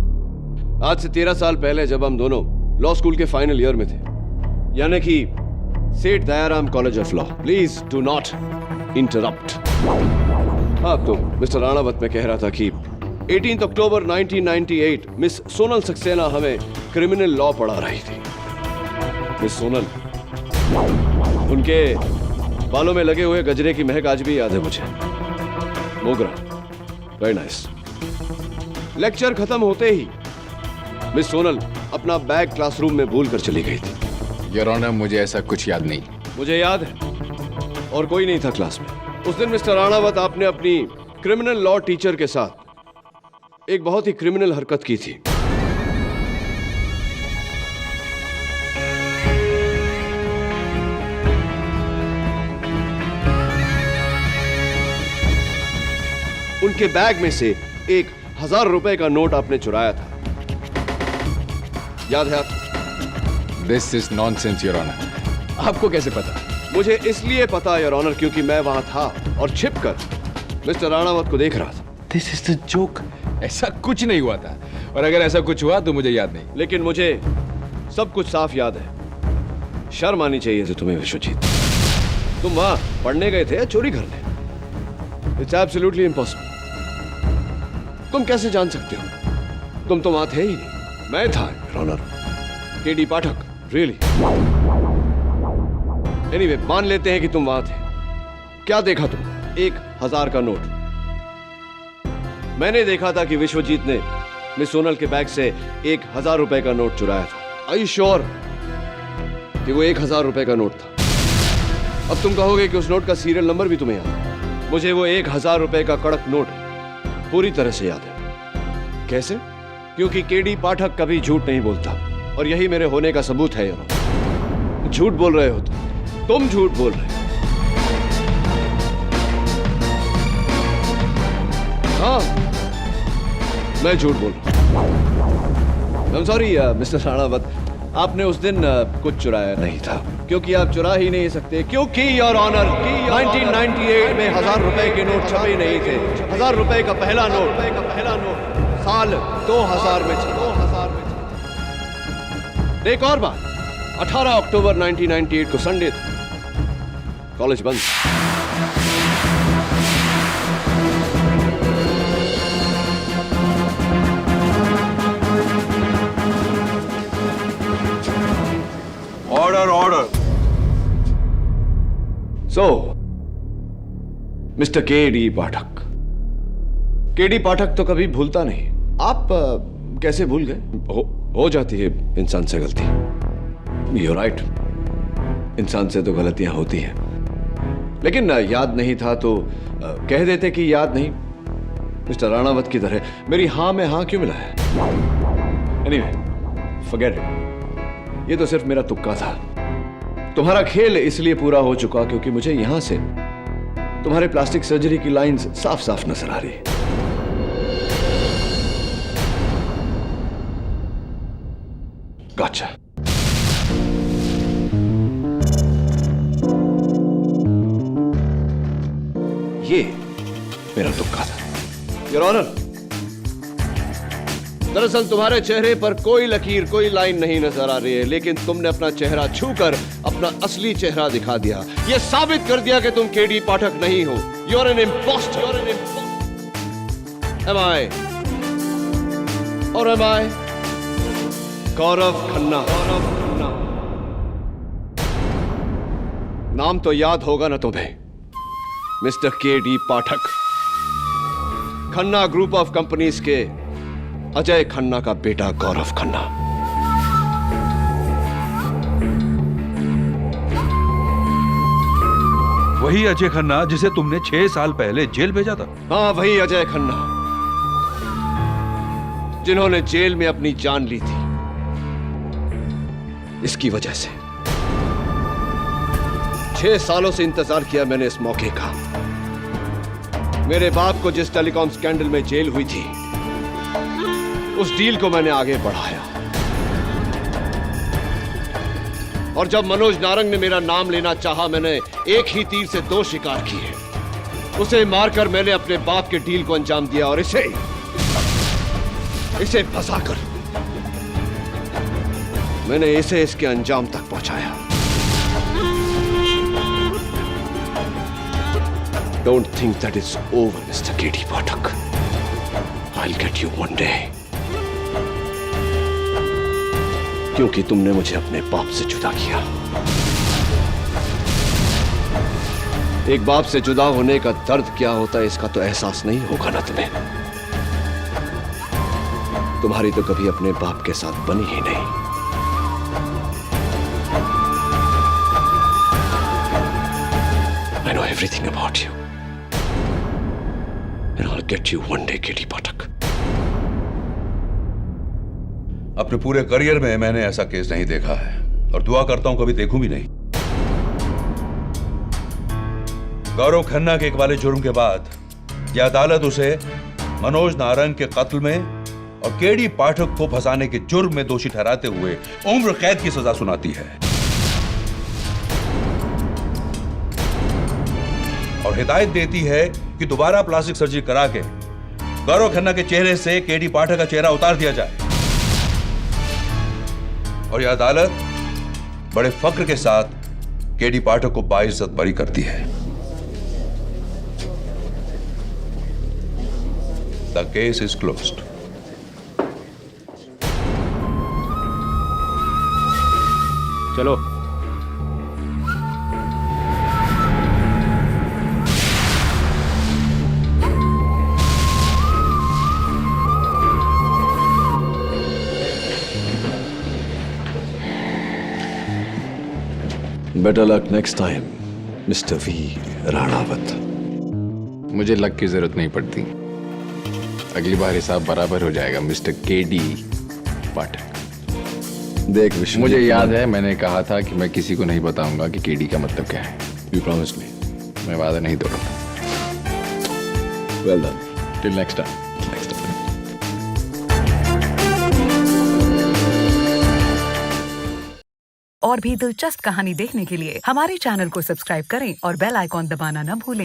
Speaker 2: आज से 13 साल पहले जब हम दोनों लॉ स्कूल के फाइनल ईयर में थे, यानी कि सेठ Dayaram college of law. Please do not interrupt. हाँ, तो मिस्टर राणावत में कह रहा था कि 18 अक्टूबर 1998 मिस सोनल सक्सेना हमें क्रिमिनल लॉ पढ़ा रही थी। मिस सोनल, उनके बालों में लगे हुए गजरे की महक आज भी याद है मुझे। मोगरा, वेरी नाइस। लेक्चर खत्म होते ही मिस सोनल अपना बैग क्लासरूम में भूल कर चली गई थी।
Speaker 3: योर ऑनर, मुझे ऐसा कुछ याद नहीं।
Speaker 2: मुझे याद है, और कोई नहीं था क्लास में। उस दिन मिस्टर राणावत, आपने अपनी क्रिमिनल लॉ टीचर के साथ एक बहुत ही क्रिमिनल हरकत की थी। उनके बैग में से 1000 रुपए का नोट आपने चुराया था, याद है आप?
Speaker 3: This is nonsense your honour. आपको कैसे पता?
Speaker 2: मुझे इसलिए पता योर ऑनर क्योंकि मैं वहां था और छिपकर मिस्टर राणावत को देख रहा था।
Speaker 3: This is the joke. ऐसा कुछ नहीं हुआ था, और अगर ऐसा कुछ हुआ तो मुझे याद नहीं।
Speaker 2: लेकिन मुझे सब कुछ साफ याद है। शर्म आनी चाहिए थी तुम्हें विश्वजीत। तुम वहां पढ़ने गए थे या चोरी करने? It's absolutely impossible. तुम कैसे जान सकते हो? तुम तो वहां थे ही नहीं। मैं था your honour, KD Pathak. Really? Anyway, मान लेते हैं कि तुम वहां थे। क्या देखा तुम? 1000 का नोट। मैंने देखा था कि विश्वजीत ने मिस सोनल के बैग से 1000 रुपए का नोट चुराया था। Are you sure कि वो 1000 रुपए का नोट था? अब तुम कहोगे कि उस नोट का सीरियल नंबर भी तुम्हें याद है। मुझे वो 1000 रुपए का कड़क नोट पूरी तरह से याद है। कैसे? क्योंकि केडी पाठक कभी झूठ नहीं बोलता, और यही मेरे होने का सबूत है यार। झूठ बोल रहे हो तुम झूठ बोल रहे हो। हाँ, मैं झूठ बोल रहा हूं। I'm sorry, मिस्टर राणावत, आपने उस दिन कुछ चुराया नहीं था, क्योंकि आप चुरा ही नहीं सकते, क्योंकि योर ऑनर 1998 में 1000 रुपए के नोट छपे नहीं थे। 1000 रुपए का पहला नोट साल 2000 में छपा। एक और बात, 18 अक्टूबर 1998 को संडे था, कॉलेज बंद। Order order. So mister KD Pathak, KD Pathak तो कभी भूलता नहीं। आप कैसे भूल गए? हो जाती है इंसान से गलती। You're right, इंसान से तो गलतियां होती हैं, लेकिन याद नहीं था तो कह देते कि याद नहीं। मिस्टर राणावत की तरह मेरी हां में हां क्यों मिला है? Anyway, forget it. ये तो सिर्फ मेरा तुक्का था। तुम्हारा खेल इसलिए पूरा हो चुका क्योंकि मुझे यहां से तुम्हारे प्लास्टिक सर्जरी की लाइंस साफ साफ नजर आ रही है। Gotcha. ये मेरा तुक्का था। योर ऑनर, दरअसल तुम्हारे चेहरे पर कोई लकीर, कोई लाइन नहीं नजर आ रही है, लेकिन तुमने अपना चेहरा छूकर अपना असली चेहरा दिखा दिया। यह साबित कर दिया कि तुम केडी पाठक नहीं हो। You're an imposter. Am I? Or am I? Gaurav Khanna. नाम तो याद होगा ना तुम्हें, mister KD Pathak, Khanna group of companies के अजय खन्ना का बेटा गौरव खन्ना।
Speaker 17: वही अजय खन्ना जिसे तुमने 6 साल पहले जेल भेजा था?
Speaker 2: हाँ, वही अजय खन्ना जिन्होंने जेल में अपनी जान ली थी इसकी वजह से। 6 सालों से इंतजार किया मैंने इस मौके का। मेरे बाप को जिस टेलीकॉम स्कैंडल में जेल हुई थी, उस डील को मैंने आगे बढ़ाया, और जब मनोज नारंग ने मेरा नाम लेना चाहा, मैंने एक ही तीर से 2 शिकार किए। उसे मारकर मैंने अपने बाप के डील को अंजाम दिया, और इसे फंसाकर मैंने इसे इसके अंजाम तक पहुंचाया। Don't think that it's over, Mr. K.D. Pathak. I'll get you one day. क्योंकि तुमने मुझे अपने बाप से जुदा किया। एक बाप से जुदा होने का दर्द क्या होता है, इसका तो एहसास नहीं होगा ना तुम्हें। तुम्हारी तो कभी अपने बाप के साथ बनी ही नहीं। I know everything about you. And I'll get you one day, K.D. Pathak.
Speaker 7: अपने पूरे करियर में मैंने ऐसा केस नहीं देखा है, और दुआ करता हूं कभी देखूं भी नहीं। गौरव खन्ना के एक वाले जुर्म के बाद यह अदालत उसे मनोज नारंग के कत्ल में और केडी पाठक को फंसाने के जुर्म में दोषी ठहराते हुए उम्र कैद की सजा सुनाती है, और हिदायत देती है कि दोबारा प्लास्टिक सर्जरी करा के गौरव खन्ना के चेहरे से केडी पाठक का चेहरा उतार दिया जाए। और यह अदालत बड़े फक्र के साथ केडी पाठक को बाइज्जत बरी करती है। The case is closed.
Speaker 5: चलो।
Speaker 2: Better luck next time, mister V Ranawat.
Speaker 3: मुझे लक की जरूरत नहीं पड़ती, अगली बार हिसाब बराबर हो जाएगा मिस्टर केडी पाठक।
Speaker 2: देख विष्णु,
Speaker 3: मुझे याद है मैंने कहा था कि मैं किसी को नहीं बताऊंगा कि केडी का मतलब क्या है।
Speaker 2: You promise me.
Speaker 3: मैं वादा नहीं तोड़ता।
Speaker 2: Well done.
Speaker 3: Till next time.
Speaker 19: और भी दिलचस्प कहानी देखने के लिए हमारे चैनल को सब्सक्राइब करें और बेल आइकॉन दबाना न भूलें।